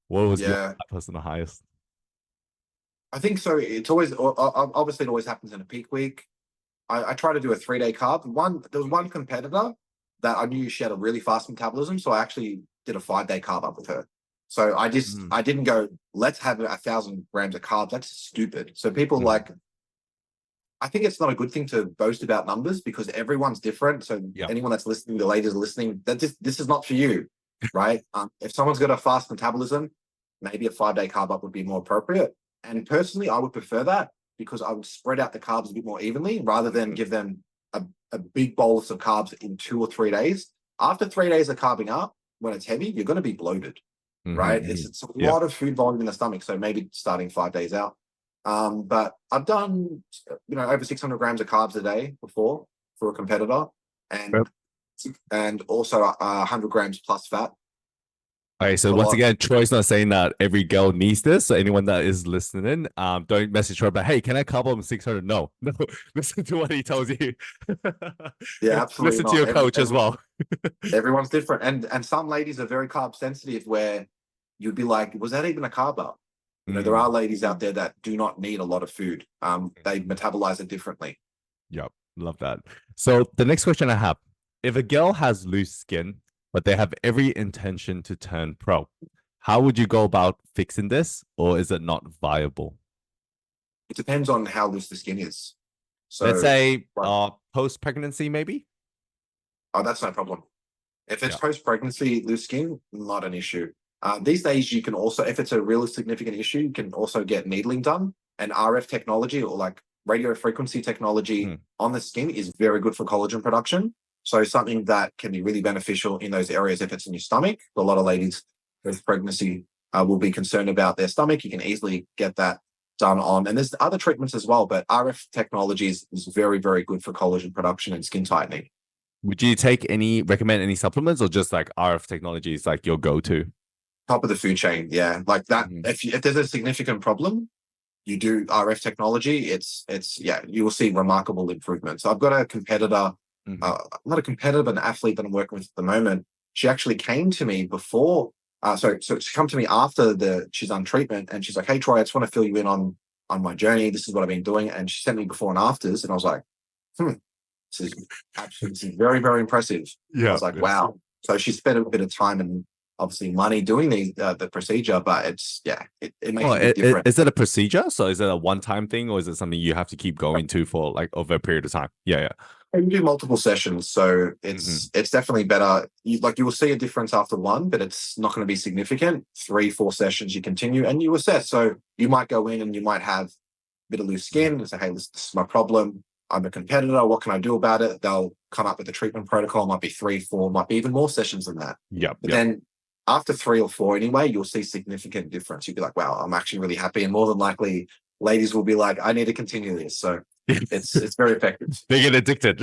what was your person the highest? I think so. It's always, obviously, it always happens in a peak week. I try to do a 3-day carb. There was one competitor that I knew she had a really fast metabolism, so I actually did a 5-day carb up with her. So I didn't go, let's have 1,000 grams of carbs. That's stupid. So people I think it's not a good thing to boast about numbers, because everyone's different. So anyone that's listening, the ladies listening, this is not for you, right? If someone's got a fast metabolism, maybe a 5-day carb up would be more appropriate. And personally, I would prefer that, because I would spread out the carbs a bit more evenly rather than give them a big bolus of carbs in 2 or 3 days. After 3 days of carbing up, when it's heavy, you're going to be bloated, right? It's a lot of food volume in the stomach. So maybe starting 5 days out. But I've done, over 600 grams of carbs a day before for a competitor, and also 100 grams plus fat. Okay, so once again, Troy's not saying that every girl needs this. So anyone that is listening, don't message Troy, but hey, can I carb up 600? No, listen to what he tells you. Yeah, absolutely. Listen to your coach as well. Everyone's different, and some ladies are very carb sensitive, where you'd be like, was that even a carb up? There are ladies out there that do not need a lot of food. They metabolize it differently. Yep, love that. So the next question I have: if a girl has loose skin, but they have every intention to turn pro, how would you go about fixing this, or is it not viable? It depends on how loose the skin is. So let's say post-pregnancy, maybe. Oh, that's no problem. If it's post-pregnancy, loose skin, not an issue. These days, you can also, if it's a really significant issue, you can also get needling done. And RF technology, or like radio frequency technology on the skin, is very good for collagen production. So something that can be really beneficial in those areas if it's in your stomach. A lot of ladies with pregnancy will be concerned about their stomach. You can easily get that done on. And there's other treatments as well, but RF technology is very, very good for collagen production and skin tightening. Would you recommend any supplements, or just like RF technology is like your go-to? Top of the food chain, yeah. Like that, if there's a significant problem, you do RF technology, you will see remarkable improvements. So I've got a competitor, not a competitor, but an athlete that I'm working with at the moment. She actually came to me before, so she come to me after she's on treatment, and she's like, hey, Troy, I just want to fill you in on my journey. This is what I've been doing. And she sent me before and afters, and I was like, this is very, very impressive. I was like, wow. So she spent a bit of time and obviously money doing the procedure, but it makes Oh, a big difference. is it a procedure? So is it a one-time thing, or is it something you have to keep going to for like over a period of time? Yeah, And you do multiple sessions, so yeah. it's definitely better. You will see a difference after one, but it's not going to be significant. 3, 4 sessions, you continue and you assess. So you might go in and you might have a bit of loose skin and say, "Hey, this is my problem. I'm a competitor. What can I do about it?" They'll come up with a treatment protocol. Might be 3, 4, might be even more sessions than that. Yep, But yep. then after 3 or 4, anyway, you'll see significant difference. You'll be like, "Wow, I'm actually really happy." And more than likely, ladies will be like, "I need to continue this." So it's very effective. They get addicted.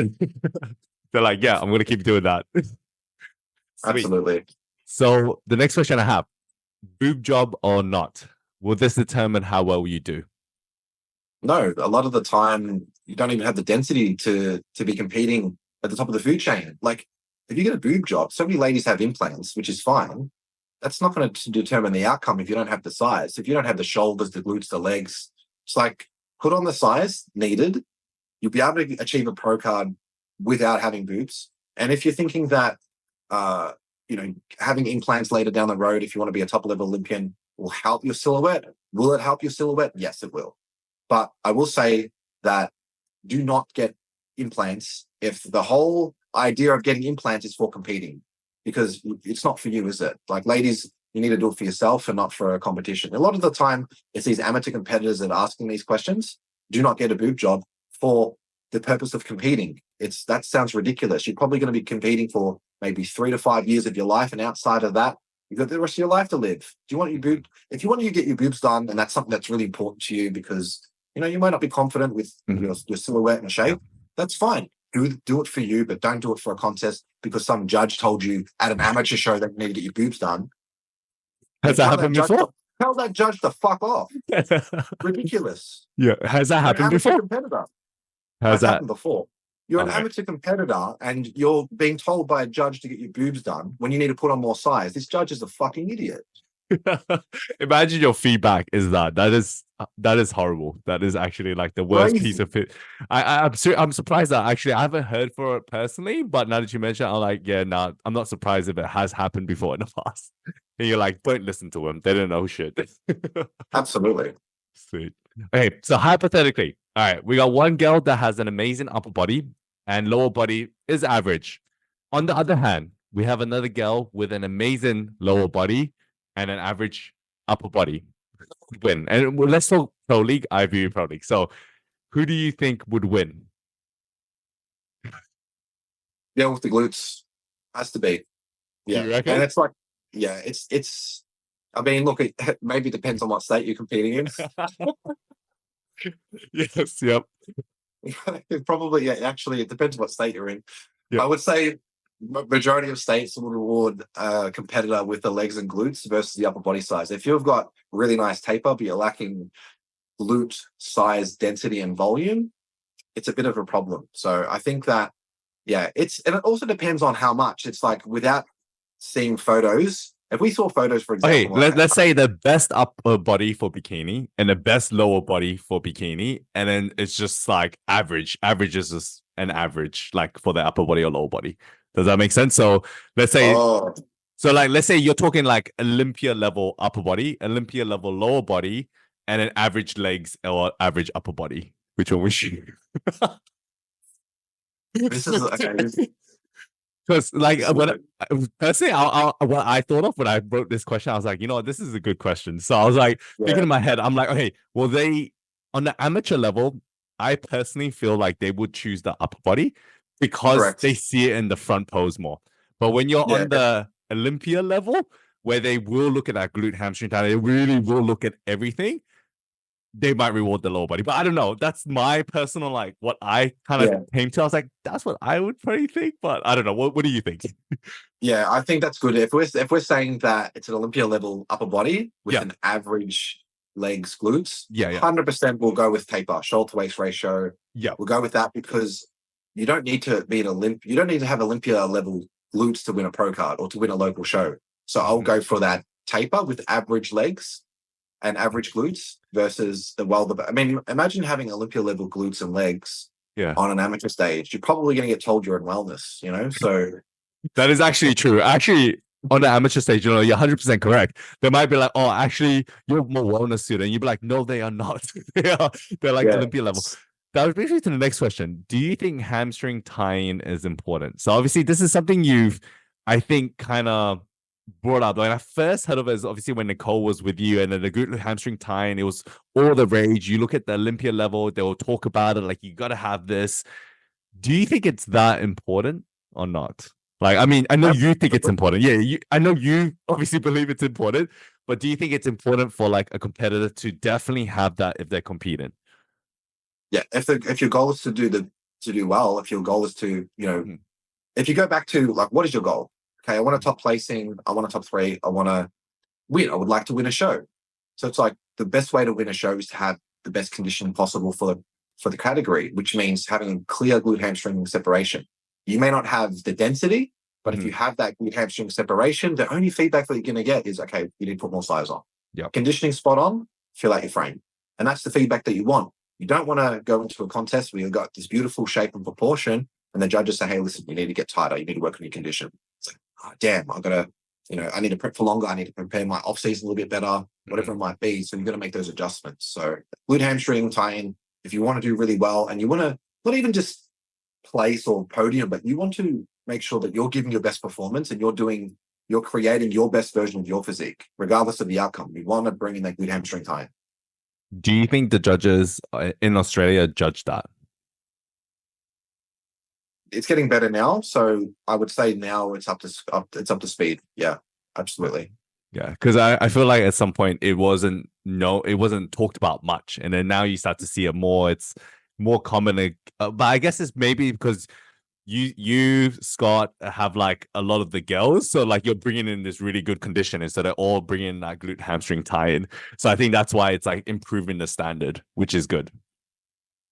They're like, yeah, I'm gonna keep doing that. Sweet. Absolutely. So the next question I have: boob job or not? Will this determine how well you do? No, a lot of the time you don't even have the density to be competing at the top of the food chain. Like if you get a boob job, so many ladies have implants, which is fine. That's not going to determine the outcome if you don't have the size. If you don't have the shoulders, the glutes, the legs, it's like put on the size needed. You'll be able to achieve a pro card without having boobs. And if you're thinking that having implants later down the road, if you want to be a top level Olympian, will help your silhouette. Will it help your silhouette? Yes, it will. But I will say that do not get implants if the whole idea of getting implants is for competing, because it's not for you, is it? Like ladies, you need to do it for yourself and not for a competition. A lot of the time, it's these amateur competitors that are asking these questions. Do not get a boob job for the purpose of competing. That sounds ridiculous. You're probably going to be competing for maybe 3 to 5 years of your life, and outside of that, you've got the rest of your life to live. Do you want your boob? If you want to get your boobs done, and that's something that's really important to you, because you might not be confident with your silhouette and shape. That's fine. Do it for you, but don't do it for a contest because some judge told you at an amateur show that you need to get your boobs done. Has that happened before? Tell that judge to fuck off. Ridiculous. Yeah. Has that happened before? Competitor. Has that happened before? You're an amateur competitor and you're being told by a judge to get your boobs done when you need to put on more size. This judge is a fucking idiot. Imagine your feedback is that is horrible. That is actually like the worst piece of it. I'm surprised that actually I haven't heard for it personally, but now that you mention it, I'm like, yeah, no, I'm not surprised if it has happened before in the past. And you're like, don't listen to them. They don't know shit. Absolutely. Sweet. Okay, so hypothetically, all right, we got one girl that has an amazing upper body and lower body is average. On the other hand, we have another girl with an amazing lower body and an average upper body win. And let's talk Pro League. I view Pro League. So who do you think would win? Yeah, with the glutes. Has to be. Yeah. And it's like, yeah, it's I mean, look, it maybe depends on what state you're competing in. Yes, yep. Probably, yeah, actually, it depends what state you're in. Yep. I would say majority of states will reward a competitor with the legs and glutes versus the upper body size. If you've got really nice taper, but you're lacking glute size, density, and volume, it's a bit of a problem. So I think that, yeah, and it also depends on how much. It's like without seeing photos. If we saw photos, for example, okay, let's say the best upper body for bikini and the best lower body for bikini, and then it's just like average. Average is just an average, like for the upper body or lower body. Does that make sense? So let's say, let's say you're talking like Olympia level upper body, Olympia level lower body, and an average legs or average upper body. Which one was you? This is okay. Because like personally, what I thought of when I wrote this question, I was like, this is a good question. So I was like thinking in my head, I'm like, okay, well, they on the amateur level, I personally feel like they would choose the upper body because they see it in the front pose more. But when you're on the Olympia level, where they will look at that glute hamstring time, they really will look at everything. They might reward the lower body, but I don't know. That's my personal what I kind of came to. I was like, that's what I would probably think, but I don't know. What do you think? Yeah, I think that's good. If we're saying that it's an Olympia level upper body with an average legs glutes, 100% we'll go with taper, shoulder to waist ratio. Yeah, we'll go with that because you don't need to be you don't need to have Olympia level glutes to win a pro card or to win a local show. So I'll go for that taper with average legs and average glutes versus I mean, imagine having Olympia level glutes and legs on an amateur stage. You're probably going to get told you're in wellness, So That is actually true. Actually, on the amateur stage, you're 100% correct. They might be like, oh, actually, you're more wellness student. You'd be like, no, they are not. They're like Yeah. Olympia level. That brings me to the next question. Do you think hamstring tying is important? So obviously, this is something you've, I think, kind of brought up. When I first heard of it, is obviously when Nicole was with you, and then the good hamstring tying, it was all the rage. You look at the Olympia level, they will talk about it like you got to have this. Do you think it's that important or not? Like, I mean, I know you think it's important. Yeah, I know you obviously believe it's important, but do you think it's important for like a competitor to definitely have that if they're competing? Yeah, if your goal is to do well, if your goal is to, Mhm. if you go back to like, what is your goal? Okay, I want a top placing, I want a top three, I want to win, I would like to win a show. So it's like the best way to win a show is to have the best condition possible for the category, which means having clear glute hamstring separation. You may not have the density, but if you Mhm. have that glute hamstring separation, the only feedback that you're going to get is, okay, you need to put more size on. Yep. Conditioning spot on, fill out your frame. And that's the feedback that you want. You don't want to go into a contest where you've got this beautiful shape and proportion, and the judges say, hey, listen, you need to get tighter. You need to work on your condition. It's like, oh, damn, I got to, I need to prep for longer. I need to prepare my off season a little bit better, whatever Mhm. it might be. So you've got to make those adjustments. So glute hamstring tie-in, if you want to do really well and you want to not even just place or podium, but you want to make sure that you're giving your best performance and you're creating your best version of your physique, regardless of the outcome. You want to bring in that glute hamstring tie-in. Do you think the judges in Australia judge that? It's getting better now, so I would say now it's up to speed. Yeah, absolutely. Yeah, because I feel like at some point it wasn't it wasn't talked about much, and then now you start to see it more. It's more common, but I guess it's maybe because you Scott have like a lot of the girls, so like you're bringing in this really good condition instead of all bringing that glute hamstring tie in. So I think that's why it's like improving the standard, which is good.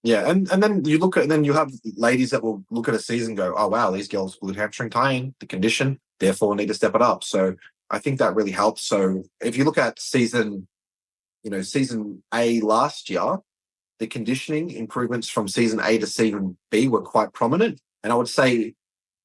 Yeah, and then you look at and then you have ladies that will look at a season and go, oh wow, these girls glute hamstring tie-in, the condition, therefore need to step it up. So I think that really helps. So if you look at season A last year, the conditioning improvements from season A to season B were quite prominent. And I would say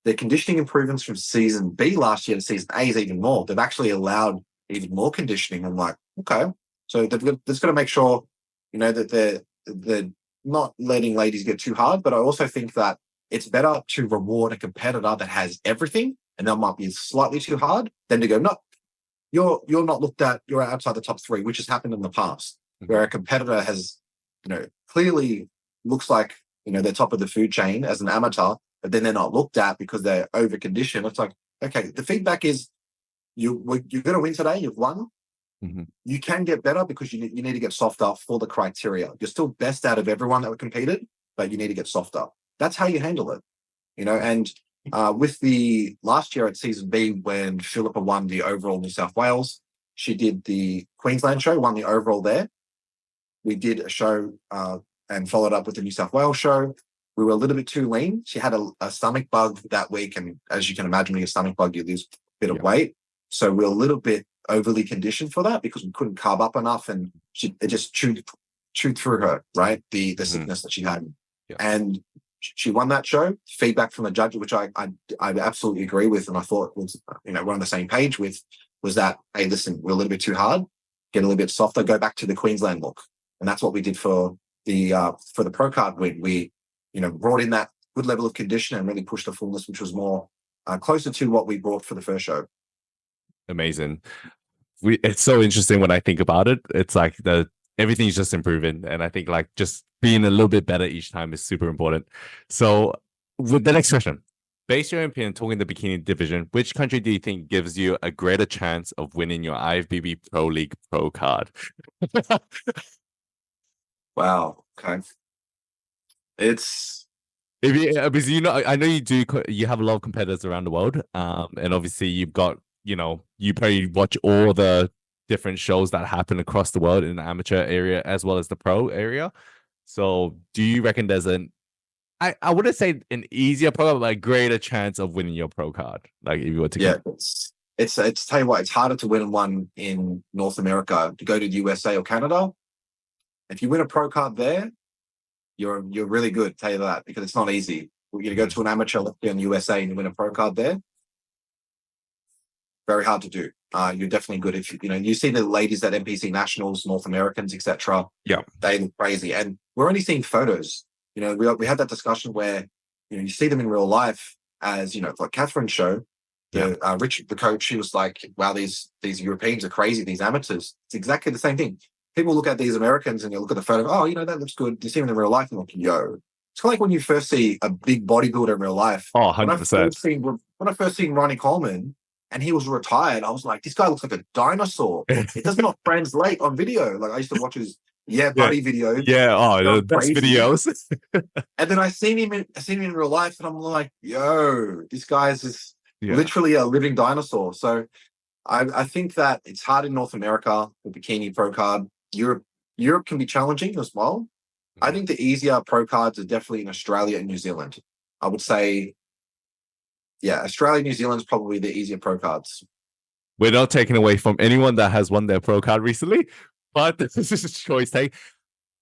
the conditioning improvements from season B last year to season A is even more. They've actually allowed even more conditioning. I'm like, okay. So they've just got to make sure, that they're not letting ladies get too hard. But I also think that it's better to reward a competitor that has everything and that might be slightly too hard than to go, no, you're not looked at, you're outside the top three, which has happened in the past, where a Mhm. competitor has, clearly looks like, they're top of the food chain as an amateur, but then they're not looked at because they're over conditioned. It's like, okay, the feedback is you're going to win today. You've won. Mhm. You can get better because you need to get softer for the criteria. You're still best out of everyone that were competed, but you need to get softer. That's how you handle it, and with the last year at season B, when Philippa won the overall New South Wales, she did the Queensland show, won the overall there. We did a show and followed up with the New South Wales show. We were a little bit too lean. She had a stomach bug that week, and as you can imagine, with a stomach bug, you lose a bit of Yeah. weight. So we we're a little bit overly conditioned for that because we couldn't carb up enough, and it just chewed through her, right? The Mhm. sickness that she had, Yeah. and she won that show. Feedback from the judge, which I absolutely agree with, and I thought was we're on the same page with, was that, hey, listen, we're a little bit too hard. Get a little bit softer. Go back to the Queensland look, and that's what we did for the pro card win. We brought in that good level of condition and really pushed the fullness, which was more closer to what we brought for the first show. Amazing. It's so interesting when I think about it. It's like everything's just improving, and I think like just being a little bit better each time is super important. So, with the next question, based on your opinion, talking the bikini division, which country do you think gives you a greater chance of winning your IFBB Pro League Pro card? Wow. Okay. It's If you, because I know you do. You have a lot of competitors around the world, and obviously you've got, you probably watch all the different shows that happen across the world in the amateur area as well as the pro area. So, do you reckon there's I wouldn't say an easier pro, but a greater chance of winning your pro card, like if you were to yeah. compete? It's tell you what, it's harder to win one in North America to go to the USA or Canada. If you win a pro card there, you're really good. Tell you that, because it's not easy. You're going to go to an amateur in the USA and you win a pro card there. very hard to do. You're definitely good if you see the ladies at NPC Nationals, North Americans, etc. Yeah. They look crazy, and we're only seeing photos. We had that discussion where you see them in real life as like Catherine's show. Richard, the coach, she was like, "Wow, these Europeans are crazy. These amateurs." It's exactly the same thing. People look at these Americans and you look at the photo. Oh, that looks good. You see them in real life and like, yo. It's kind of like when you first see a big bodybuilder in real life. Oh, 100%. When I first seen Ronnie Coleman and he was retired, I was like, this guy looks like a dinosaur. It does not translate on video. Like I used to watch his buddy videos. Yeah, the best videos. And then I seen him in real life, and I'm like, yo, this guy's just literally a living dinosaur. So I think that it's hard in North America, the bikini pro card. Europe can be challenging as well. I think the easier pro cards are definitely in Australia and New Zealand. I would say, Australia and New Zealand is probably the easier pro cards. We're not taking away from anyone that has won their pro card recently, but this is a choice take.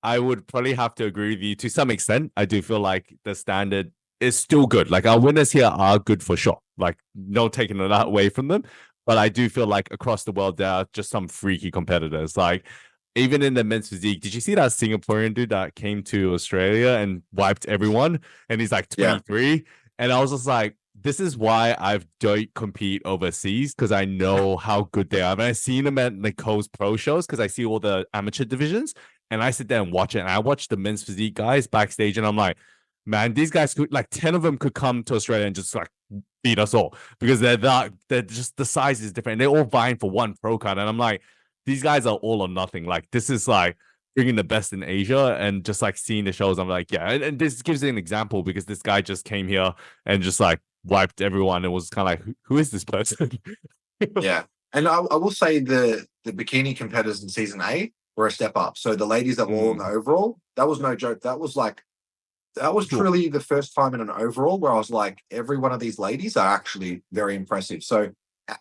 I would probably have to agree with you to some extent. I do feel like the standard is still good. Like our winners here are good for sure. Like no taking it away from them. But I do feel like across the world, there are just some freaky competitors. Like even in the men's physique, did you see that Singaporean dude that came to Australia and wiped everyone? And he's like 23. Yeah. And I was just like, this is why I don't compete overseas, because I know how good they are. And I've seen them at Nicole's pro shows because I see all the amateur divisions and I sit there and watch it. And I watch the men's physique guys backstage and I'm like, man, these guys could, like 10 of them could come to Australia and just like beat us all because they're just, the size is different. They're all vying for one pro card. And I'm like, these guys are all or nothing. Like this is like bringing the best in Asia, and just like seeing the shows, I'm like, yeah. And this gives you an example because this guy just came here and just like wiped everyone. It was kind of like, who is this person? Yeah. And I will say the bikini competitors in season 8 were a step up. So the ladies that were all in the overall, that was no joke. That was truly the first time in an overall where I was like, every one of these ladies are actually very impressive. So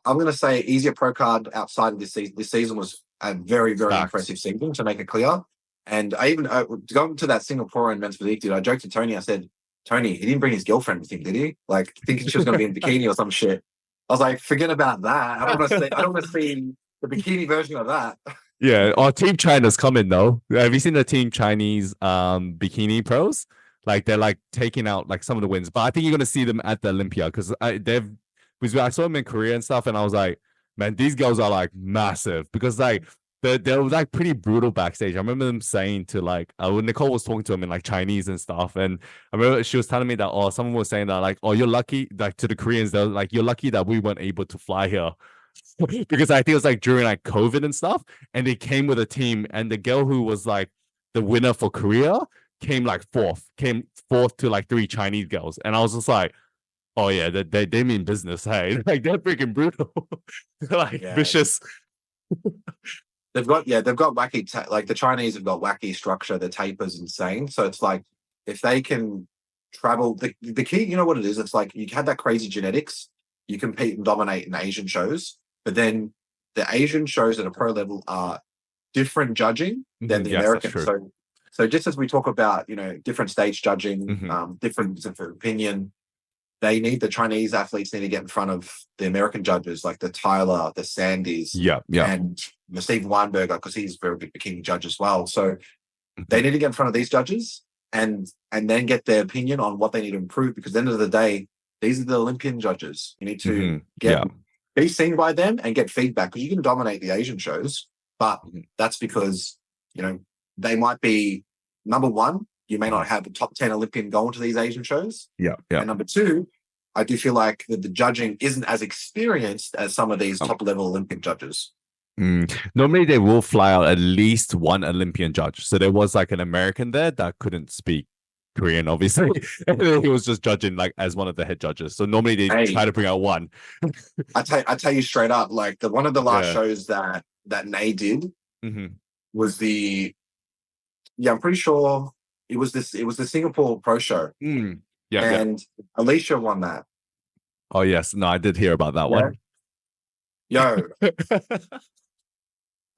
I'm going to say easier pro card outside of this season. This season was a very, very impressive season, to make it clear. And I even going to that Singaporean men's physique dude, I joked to Tony. I said, Tony, he didn't bring his girlfriend with him, did he? Like thinking she was going to be in bikini or some shit. I was like, forget about that. I don't want to see the bikini version of that. Yeah, our Team China's coming though. Have you seen the Team Chinese bikini pros? Like they're like taking out like some of the wins, but I think you're gonna see them at the Olympia because I saw them in Korea and stuff, and I was like, man, these girls are like massive because like they're like pretty brutal backstage. I remember them saying to like when Nicole was talking to them in like Chinese and stuff, and I remember she was telling me that someone was saying that like you're lucky, like to the Koreans, they're like, you're lucky that we weren't able to fly here. Because I think it was like during like COVID and stuff, and they came with a team, and the girl who was like the winner for Korea came fourth to like 3 Chinese girls, and I was just like, oh yeah, they mean business, hey, like they're freaking brutal. They're like vicious. They've got wacky like the Chinese have got wacky structure. The taper's insane, so it's like if they can travel, the key, you know what it is? It's like you had that crazy genetics, you compete and dominate in Asian shows, but then the Asian shows at a pro level are different judging than the American. So just as we talk about, different stage judging, difference of opinion, the Chinese athletes need to get in front of the American judges, like the Tyler, the Sandys, and the Steve Weinberger, because he's a very good bikini judge as well. So they need to get in front of these judges and then get their opinion on what they need to improve, because at the end of the day, these are the Olympian judges. You need to be seen by them and get feedback, because you can dominate the Asian shows, but that's because, they might be number one. You may not have a top 10 Olympian going to these Asian shows. And number two, I do feel like the judging isn't as experienced as some of these top level Olympian judges. Normally they will fly out at least one Olympian judge. So there was like an American there that couldn't speak Korean, obviously. And he was just judging like as one of the head judges. So normally they try to bring out one. I tell you straight up, like one of the last shows that Nay did was I'm pretty sure it was the Singapore Pro Show. And Alicia won that. Oh yes, no, I did hear about that one. Yo,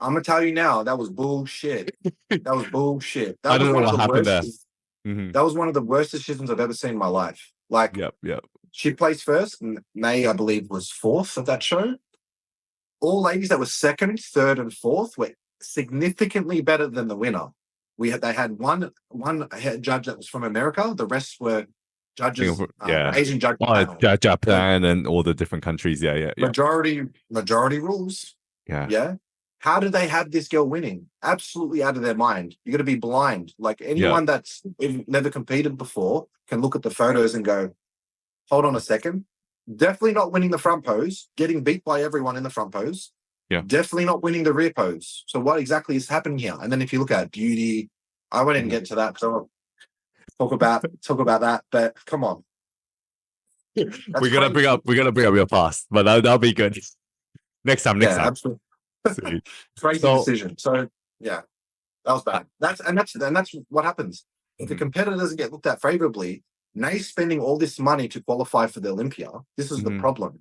I'm gonna tell you now, that was bullshit. That was bullshit. I don't know what happened there. That was one of the worst decisions I've ever seen in my life. Like, she placed first, and May, I believe, was fourth of that show. all ladies that were second, third, and fourth were significantly better than the winner. They had one head judge that was from America. The rest were judges, Asian judging panel. Japan and all the different countries. Yeah. Majority rules. Yeah. How do they have this girl winning? Absolutely out of their mind. You got to be blind. Like anyone that's never competed before can look at the photos and go, hold on a second. Definitely not winning the front pose, getting beat by everyone in the front pose. Yeah. Definitely not winning the rear pose. So what exactly is happening here? And then if you look at beauty, I won't even get to that because I won't talk about that, but come on. We're gonna bring up your past, but that'll be good. Next time. Absolutely. Crazy decision. So yeah, that was bad. That's what happens. If the competitor doesn't get looked at favorably, Nay's spending all this money to qualify for the Olympia. This is the problem.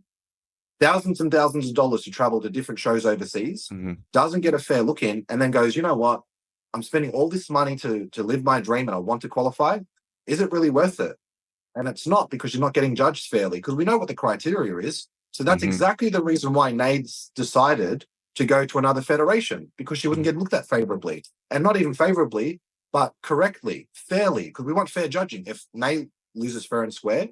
Thousands and thousands of dollars to travel to different shows overseas, doesn't get a fair look in, and then goes, you know what? I'm spending all this money to live my dream and I want to qualify. Is it really worth it? And it's not, because you're not getting judged fairly, because we know what the criteria is. So that's exactly the reason why Nade's decided to go to another federation, because she wouldn't get looked at favorably, and not even favorably, but correctly, fairly, because we want fair judging. If Nade loses fair and square,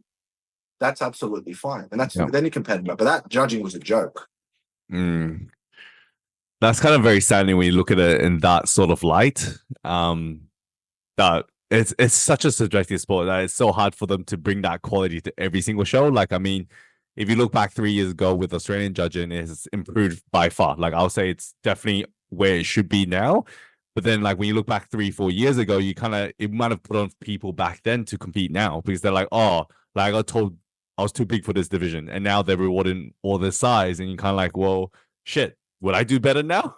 that's absolutely fine. And that's with any competitor, but that judging was a joke. That's kind of very saddening when you look at it in that sort of light. That it's such a subjective sport that it's so hard for them to bring that quality to every single show. Like, I mean, if you look back 3 years ago with Australian judging, it's improved by far. Like, I'll say it's definitely where it should be now. But then, like, when you look back 3-4 years ago, it might have put on people back then to compete now, because they're like, oh, like, I got told I was too big for this division, and now they're rewarding all this size, and you're kind of like, well, shit, would I do better now?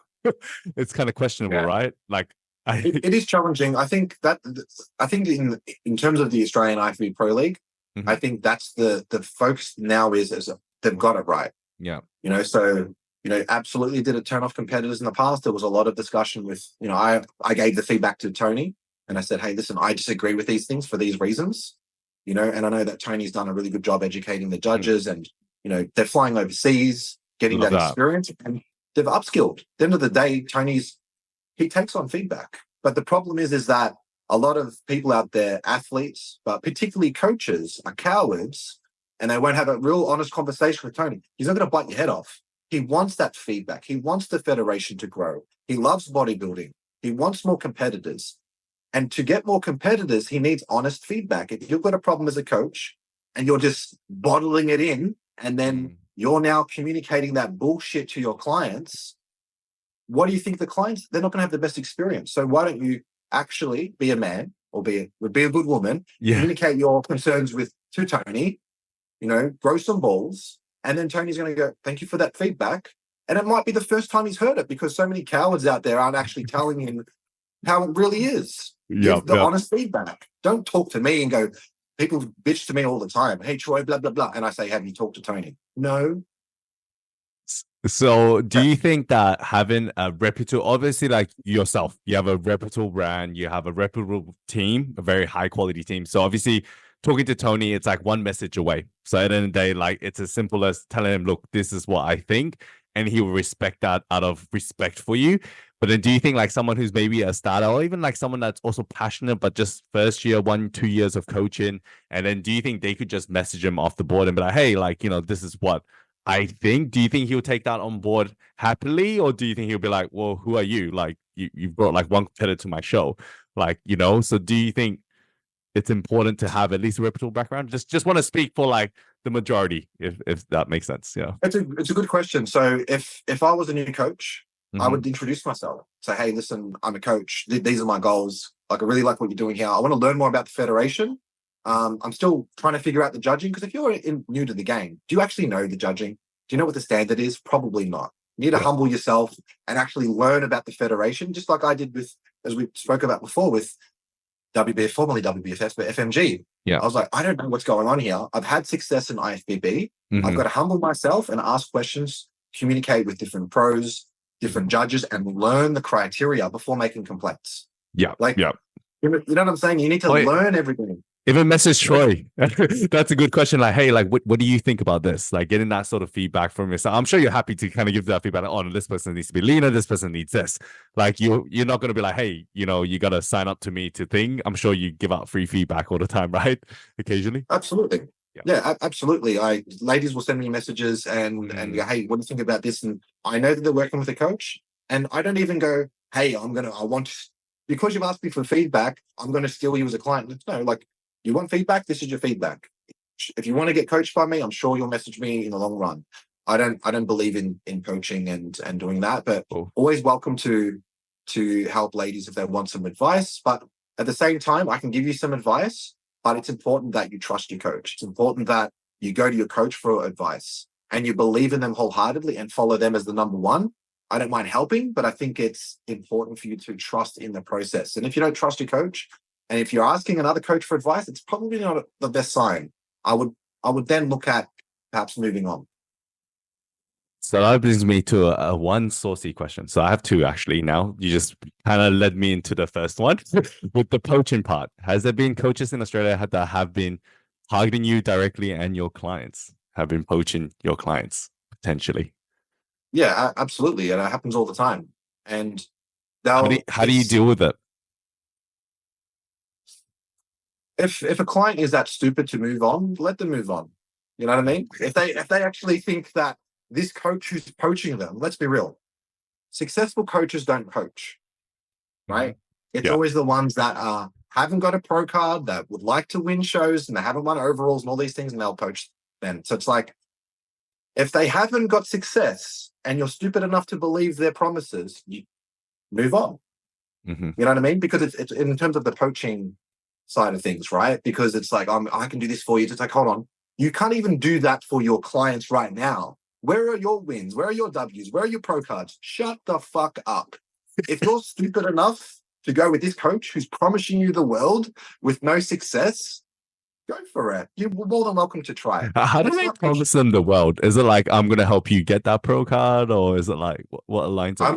It's kind of questionable, right? Like, it is challenging. I think in terms of the Australian IFBB Pro League, I think that's the focus now is they've got it right. Yeah. Absolutely did it turn off competitors in the past? There was a lot of discussion with, I gave the feedback to Tony and I said, hey, listen, I disagree with these things for these reasons, and I know that Tony's done a really good job educating the judges and, they're flying overseas, getting that experience, and they've upskilled. At the end of the day, he takes on feedback. But the problem is that a lot of people out there, athletes, but particularly coaches, are cowards, and they won't have a real honest conversation with Tony. He's not going to bite your head off. He wants that feedback. He wants the federation to grow. He loves bodybuilding. He wants more competitors. And to get more competitors, he needs honest feedback. If you've got a problem as a coach and you're just bottling it in, and then you're now communicating that bullshit to your clients, what do you think the clients, they're not going to have the best experience. So why don't you actually be a man, or be a good woman, communicate your concerns to Tony, grow some balls, and then Tony's going to go, thank you for that feedback. And it might be the first time he's heard it, because so many cowards out there aren't actually telling him how it really is. Give the honest feedback. Don't talk to me and go, people bitch to me all the time. Hey, Troy, blah, blah, blah. And I say, have you talked to Tony? No. So do you think that having a reputable, obviously, like yourself, you have a reputable brand, you have a reputable team, a very high quality team. So obviously talking to Tony, it's like one message away. So at the end of the day, like, it's as simple as telling him, look, this is what I think. And he will respect that out of respect for you. But then do you think like someone who's maybe a starter, or even like someone that's also passionate, but just first year, 1-2 years of coaching, and then do you think they could just message him off the board and be like, hey, like, this is what I think? Do you think he'll take that on board happily? Or do you think he'll be like, well, who are you? Like, you've brought like one competitor to my show. Like, so do you think it's important to have at least a reputable background? Just want to speak for like the majority, if that makes sense. Yeah. It's a good question. So if I was a new coach, I would introduce myself. Say, hey, listen, I'm a coach. These are my goals. Like, I really like what you're doing here. I want to learn more about the federation. I'm still trying to figure out the judging, because if you're new to the game, do you actually know the judging? Do you know what the standard is? Probably not. You need to humble yourself and actually learn about the federation, just like I did with, as we spoke about before, with WBF, formerly WBFS, but FMG. Yeah. I was like, I don't know what's going on here. I've had success in IFBB. I've got to humble myself and ask questions, communicate with different pros, different judges, and learn the criteria before making complaints. Yeah. You know what I'm saying? You need to learn everything. Even message Troy. That's a good question. Like, hey, like, what do you think about this? Like, getting that sort of feedback from yourself. I'm sure you're happy to kind of give that feedback. Like, oh, no, this person needs to be leaner. This person needs this. Like, you're not gonna be like, hey, you gotta sign up to me to thing. I'm sure you give out free feedback all the time, right? Occasionally. Absolutely. Yeah. Yeah, absolutely. Ladies will send me messages and go, hey, what do you think about this? And I know that they're working with a coach, and I don't even go, hey, because you've asked me for feedback, I'm gonna steal you as a client. No, like, you want feedback, this is your feedback. If you want to get coached by me, I'm sure you'll message me in the long run. I don't believe in coaching and doing that, but Oh. always welcome to help ladies if they want some advice. But at the same time, I can give you some advice, but it's important that you trust your coach. It's important that you go to your coach for advice and you believe in them wholeheartedly and follow them as the number one. I don't mind helping, but I think it's important for you to trust in the process. And if you don't trust your coach, and if you're asking another coach for advice, it's probably not the best sign. I would then look at perhaps moving on. So that brings me to a one saucy question. So I have two actually now. You just kind of led me into the first one with the poaching part. Has there been coaches in Australia that have been targeting you directly and your clients have been poaching your clients potentially? Yeah, absolutely. And it happens all the time. And How do you deal with it? if a client is that stupid to move on, let them move on. You know what I mean? If they actually think that this coach who's poaching them, let's be real, successful coaches don't poach, right? It's Yeah. always the ones that haven't got a pro card, that would like to win shows and they haven't won overalls and all these things, and they'll poach them. So it's like, if they haven't got success and you're stupid enough to believe their promises, you move on. Mm-hmm. You know what I mean? Because it's in terms of the poaching side of things, right? Because it's like, I can do this for you. It's like, hold on, you can't even do that for your clients right now. Where are your wins? Where are your W's? Where are your pro cards? Shut the fuck up. If you're stupid enough to go with this coach who's promising you the world with no success, go for it. You're more than welcome to try. How do they promise them the world? Is it like, I'm gonna help you get that pro card, or is it like what aligns up?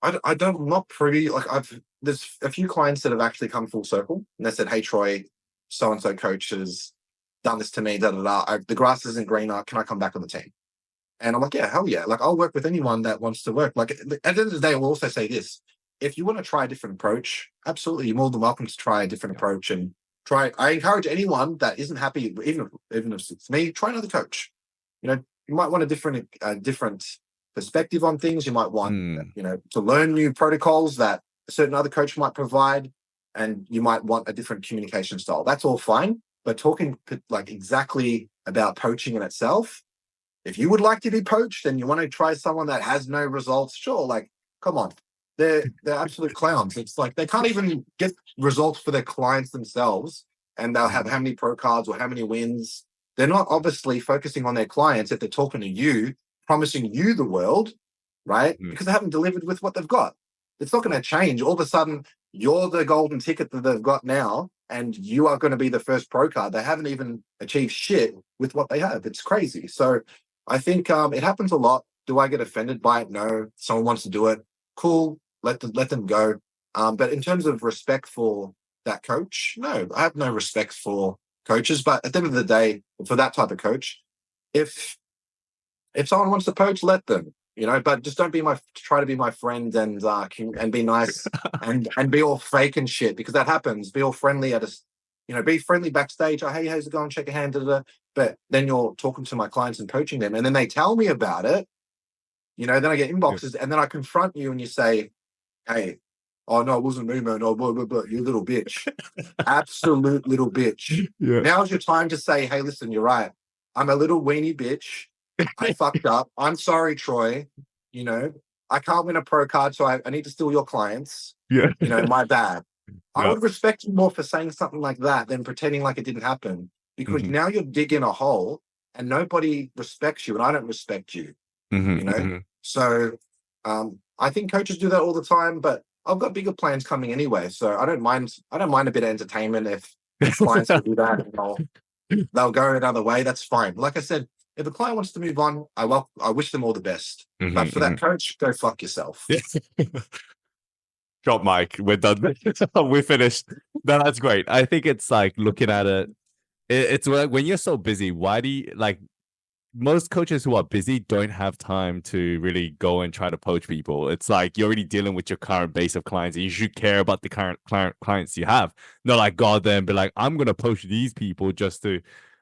I don't, I'm not privy. Like, there's a few clients that have actually come full circle and they said, hey, Troy, so and so coach has done this to me. The grass isn't greener. Can I come back on the team? And I'm like, yeah, hell yeah. Like, I'll work with anyone that wants to work. Like, at the end of the day, I will also say this. If you want to try a different approach, absolutely, you're more than welcome to try a different approach and try. I encourage anyone that isn't happy, even if it's me, try another coach. You might want a different perspective on things. You might want, to learn new protocols that a certain other coach might provide, and you might want a different communication style. That's all fine. But talking like exactly about poaching in itself, if you would like to be poached and you want to try someone that has no results, sure, like, come on. They're absolute clowns. It's like they can't even get results for their clients themselves, and they'll have how many pro cards or how many wins. They're not obviously focusing on their clients if they're talking to you, promising you the world, right? Because they haven't delivered with what they've got. It's not going to change. All of a sudden, you're the golden ticket that they've got now, and you are going to be the first pro card. They haven't even achieved shit with what they have. It's crazy. So I think it happens a lot. Do I get offended by it? No. Someone wants to do it. Cool. Let them go. But in terms of respect for that coach, no, I have no respect for coaches. But at the end of the day, for that type of coach, if someone wants to poach, let them. But just don't try to be my friend and be nice and be all fake and shit, because that happens. Be all friendly be friendly backstage. Oh, hey, how's it going? Check a hand. But then you're talking to my clients and poaching them, and then they tell me about it. Then I get inboxes, and then I confront you, and you say, "Hey, oh no, it wasn't me, man. Oh, blah, blah, blah. You little bitch, absolute little bitch." Yeah. Now's your time to say, "Hey, listen, you're right. I'm a little weenie bitch. I fucked up. I'm sorry, Troy. I can't win a pro card, so I need to steal your clients. Yeah. My bad." I Yeah. would respect you more for saying something like that than pretending like it didn't happen, because now you're digging a hole and nobody respects you, and I don't respect you. So I think coaches do that all the time, but I've got bigger plans coming anyway, so I don't mind a bit of entertainment if clients will do that, and they'll go another way. That's fine. Like I said, if a client wants to move on, I wish them all the best. But for that coach, go fuck yourself. Drop mic. We're done. We're finished. No, that's great. I think it's like looking at it. It's like when you're so busy. Why do you like most coaches who are busy don't have time to really go and try to poach people. It's like you're already dealing with your current base of clients, and you should care about the current clients you have. Not like go out there and be like, I'm gonna poach these people just to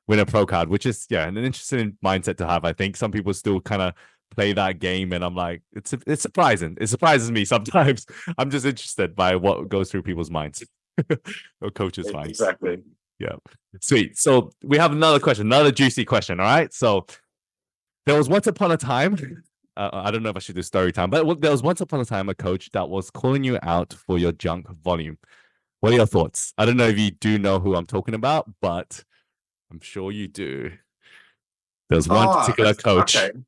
win a pro card, which is an interesting mindset to have. I think some people still kind of play that game, and I'm like, it's surprising. It surprises me sometimes. I'm just interested by what goes through people's minds or coaches' minds. Exactly. Yeah. Sweet. So we have another question, another juicy question. All right. So there was once upon a time, I don't know if I should do story time, but there was once upon a time a coach that was calling you out for your junk volume. What are your thoughts? I don't know if you do know who I'm talking about, but I'm sure you do. There's one particular coach. Okay.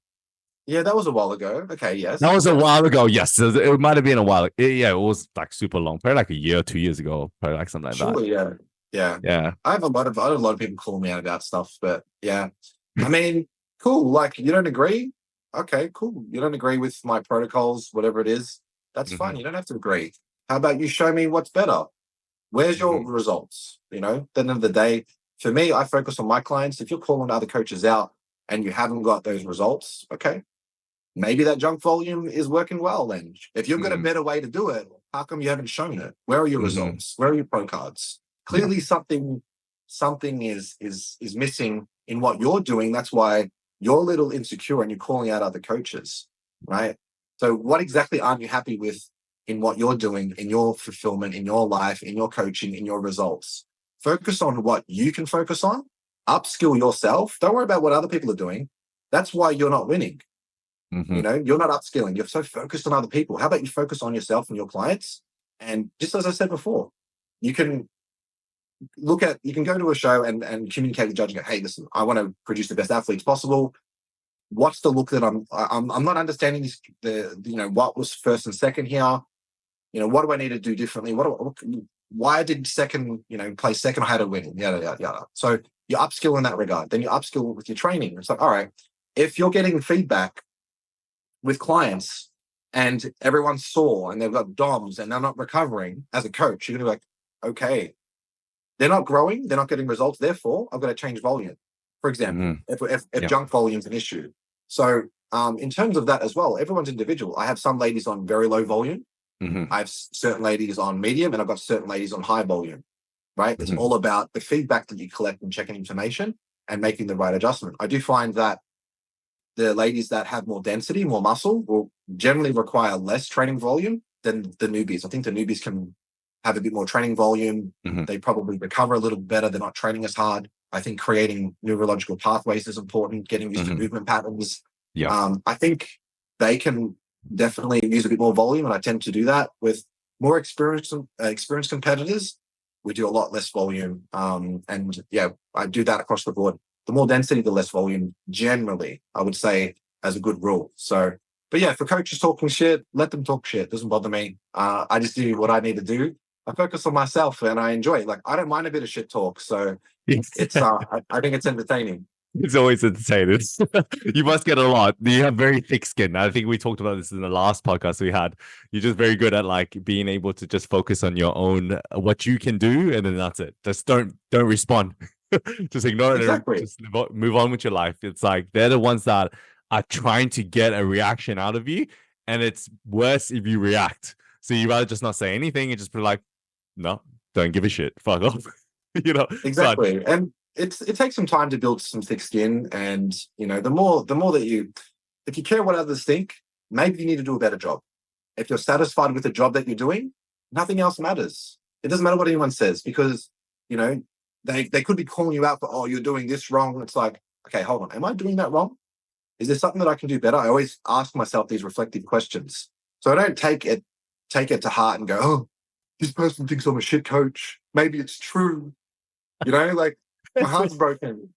Yeah, that was a while ago. Okay, yes. That was a while ago. Yes, it might have been a while. It was like super long, probably like a year, 2 years ago, probably like something like that. Yeah. I have a lot of people call me out about stuff, but yeah, I mean, cool. Like, you don't agree? Okay, cool. You don't agree with my protocols, whatever it is. That's fine. You don't have to agree. How about you show me what's better? Where's your results? You know, at the end of the day, for me, I focus on my clients. If you're calling other coaches out and you haven't got those results, okay, maybe that junk volume is working well then. If you've got a better way to do it, how come you haven't shown it? Where are your results? Where are your pro cards? Clearly something is missing in what you're doing. That's why you're a little insecure and you're calling out other coaches, right? So what exactly aren't you happy with in what you're doing, in your fulfillment, in your life, in your coaching, in your results? Focus on what you can focus on, upskill yourself. Don't worry about what other people are doing. That's why you're not winning. You know, you're not upskilling. You're so focused on other people. How about you focus on yourself and your clients? And just as I said before, you can you can go to a show and communicate with the judge and go, hey, listen, I want to produce the best athletes possible. What's the look that I'm not understanding what was first and second here? You know, what do I need to do differently? Why did second, play second? I had to win, yada, yada, yada. So you upskill in that regard. Then you upskill with your training. It's like, all right, if you're getting feedback with clients and everyone's sore and they've got DOMs and they're not recovering as a coach, you're going to be like, okay, they're not growing, they're not getting results. Therefore, I've got to change volume. For example, if junk volume is an issue. So in terms of that as well, everyone's individual. I have some ladies on very low volume. I have certain ladies on medium, and I've got certain ladies on high volume, right? It's all about the feedback that you collect and checking information and making the right adjustment. I do find that the ladies that have more density, more muscle, will generally require less training volume than the newbies. I think the newbies can have a bit more training volume. They probably recover a little better. They're not training as hard. I think creating neurological pathways is important, getting used to movement patterns. I think they can definitely use a bit more volume, and I tend to do that with more experienced competitors. We do a lot less volume. And yeah, I do that across the board. The more density, the less volume, generally, I would say, as a good rule. So, but yeah, for coaches talking shit, let them talk shit. Doesn't bother me. I just do what I need to do. I focus on myself and I enjoy it. Like, I don't mind a bit of shit talk. So it's, I think it's entertaining. It's always entertaining. You must get a lot. You have very thick skin. I think we talked about this in the last podcast we had. You're just very good at like being able to just focus on your own, what you can do, and then that's it. Just don't respond. Just ignore it and just move on with your life. It's like they're the ones that are trying to get a reaction out of you, and it's worse if you react. So you rather just not say anything and just be like, no, don't give a shit. Fuck off. Exactly. And it takes some time to build some thick skin, and the more that if you care what others think, maybe you need to do a better job. If you're satisfied with the job that you're doing, nothing else matters. It doesn't matter what anyone says, because they could be calling you out for, oh, you're doing this wrong. It's like, okay, hold on, am I doing that wrong? Is there something that I can do better? I always ask myself these reflective questions, so I don't take it to heart and go, oh, this person thinks I'm a shit coach. Maybe it's true. Like, my heart's broken.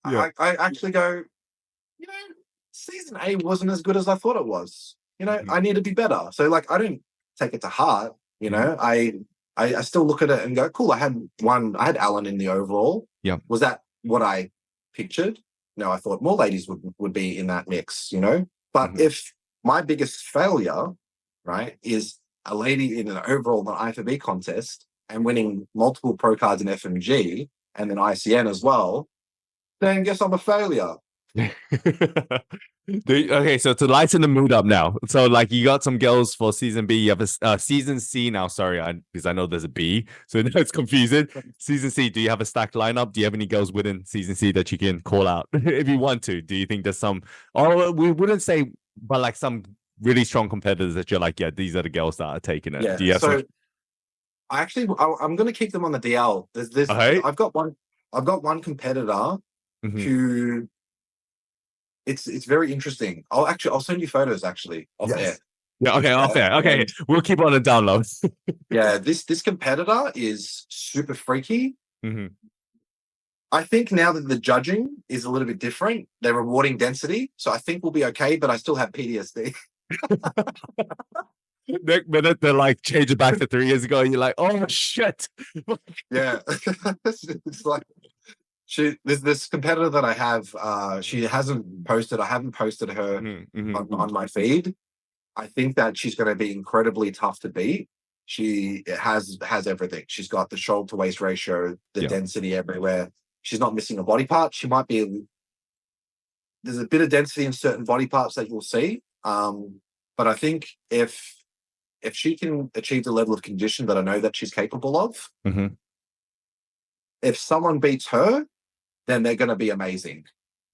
I actually go, season A wasn't as good as I thought it was. I need to be better. So like, I don't take it to heart. I still look at it and go, cool, I had Alan in the overall. Yeah. Was that what I pictured? No, I thought more ladies would be in that mix, But if my biggest failure, right, is a lady in an overall in the IFBB contest and winning multiple pro cards in FMG and then ICN as well, then guess I'm a failure. Okay, so to lighten the mood up now, so like you got some girls for season B, you have a season C now. Sorry, because I know there's a B, so now it's confusing. Season C, do you have a stacked lineup? Do you have any girls within season C that you can call out if you want to? Do you think there's some, or we wouldn't say, but like some really strong competitors that you're like, yeah, these are the girls that are taking it. Yeah. Do you have So some? I'm going to keep them on the DL. Okay. I've got one competitor Mhm. who it's very interesting. I'll send you photos actually off air. Yeah. Okay. Yeah, Off air. Okay. and We'll keep on the download. yeah, this competitor is super freaky. hmm I think now that the judging is a little bit different, they're rewarding density, so I think we'll be okay. But I still have PTSD. Next minute, they're like, change it back to 3 years ago. And you're like, oh, shit. Yeah, it's like this competitor that I have. She hasn't posted. I haven't posted her on my feed. I think that she's going to be incredibly tough to beat. She has everything. She's got the shoulder to waist ratio, the Yeah. density everywhere. She's not missing a body part. She might be. There's a bit of density in certain body parts that you'll see. But I think if she can achieve the level of condition that I know that she's capable of, Mhm. if someone beats her, then they're going to be amazing,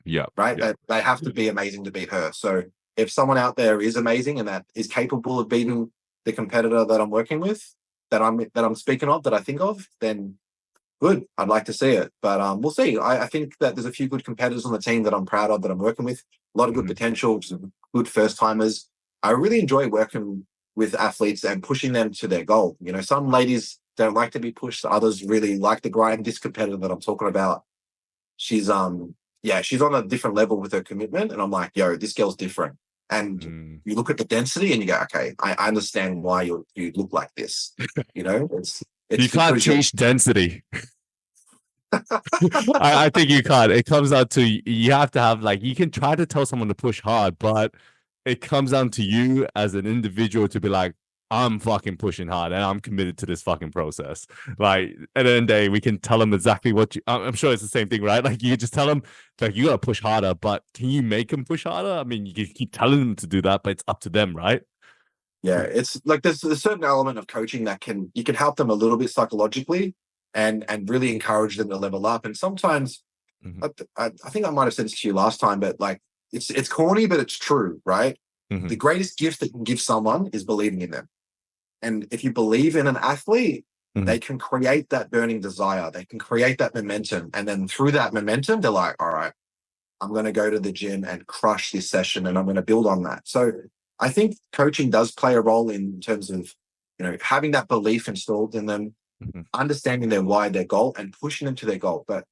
Yeah. right? Yeah. They have to be amazing to beat her. So if someone out there is amazing and that is capable of beating the competitor that I'm working with, that I'm speaking of, that I think of, then good. I'd like to see it, but we'll see. I think that there's a few good competitors on the team that I'm proud of, that I'm working with. A lot of good potential, some good first timers. I really enjoy working with athletes and pushing them to their goal. You know, some ladies don't like to be pushed. Others really like the grind. This competitor that I'm talking about, she's she's on a different level with her commitment, and I'm like, yo, this girl's different. And you look at the density and you go, okay, I understand why you look like this. You know, it's You can't because you're teach density. I think you can't. It comes down to you have to have like you can try to tell someone to push hard, but it comes down to you as an individual to be like, I'm fucking pushing hard and I'm committed to this fucking process. Like at the end of the day, we can tell them exactly what you. I'm sure it's the same thing, right? Like you just tell them like you gotta push harder, but can you make them push harder? I mean, you can keep telling them to do that, but it's up to them, right? Yeah, it's like there's a certain element of coaching that you can help them a little bit psychologically and really encourage them to level up. And sometimes Mhm. I think I might have said this to you last time, but like it's corny, but it's true, right? The greatest gift that you can give someone is believing in them. And if you believe in an athlete, they can create that burning desire. They can create that momentum. And then through that momentum, they're like, all right, I'm going to go to the gym and crush this session and I'm going to build on that. So I think coaching does play a role in terms of, you know, having that belief installed in them, understanding their why, their goal, and pushing them to their goal. But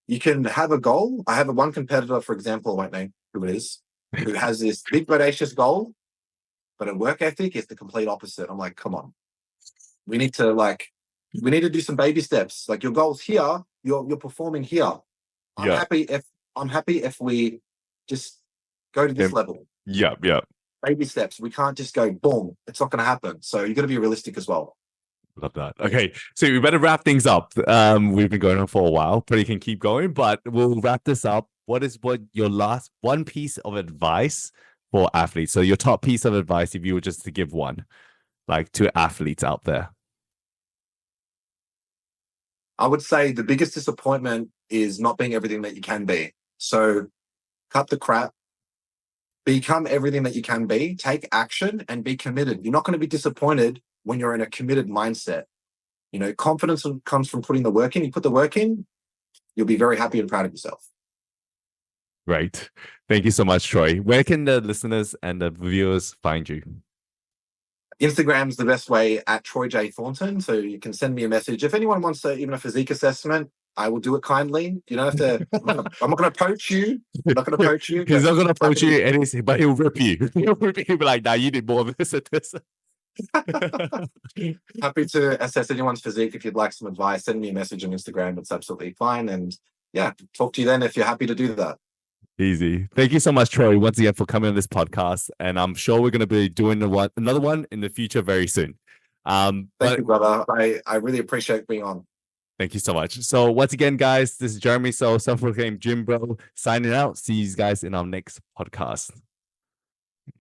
you can have a goal. I have one competitor, for example, I won't name who it is, who has this big, audacious goal, but a work ethic is the complete opposite. I'm like, come on, we need to do some baby steps. Like your goal's here, you're performing here. I'm Yeah. happy if we just go to this level. Yeah. Yeah. Baby steps. We can't just go boom. It's not going to happen. So you got to be realistic as well. Love that. Okay, so we better wrap things up. We've been going on for a while. Probably can keep going, but we'll wrap this up. What your last one piece of advice for athletes? So your top piece of advice, if you were just to give one, like to athletes out there. I would say the biggest disappointment is not being everything that you can be. So cut the crap, become everything that you can be, take action and be committed. You're not going to be disappointed when you're in a committed mindset. You know, confidence comes from putting the work in. You put the work in, you'll be very happy and proud of yourself. Great. Thank you so much, Troy. Where can the listeners and the viewers find you? Instagram's the best way at Troy J. Thornton. So you can send me a message. If anyone wants even a physique assessment, I will do it kindly. You don't have to. I'm not going to poach you. I'm not going to poach you. He's not going to poach you anything, but he'll rip you. He'll be like, nah, you did more of this and this. Happy to assess anyone's physique. If you'd like some advice, send me a message on Instagram. It's absolutely fine. And yeah, talk to you then if you're happy to do that. Easy. Thank you so much, Troy, once again for coming on this podcast. And I'm sure we're going to be doing another one in the future very soon. Thank But you, brother. I really appreciate being on. thank you so much. So once again, guys, this is Jeremy, so self-proclaimed gym bro, signing out. See you guys in our next podcast.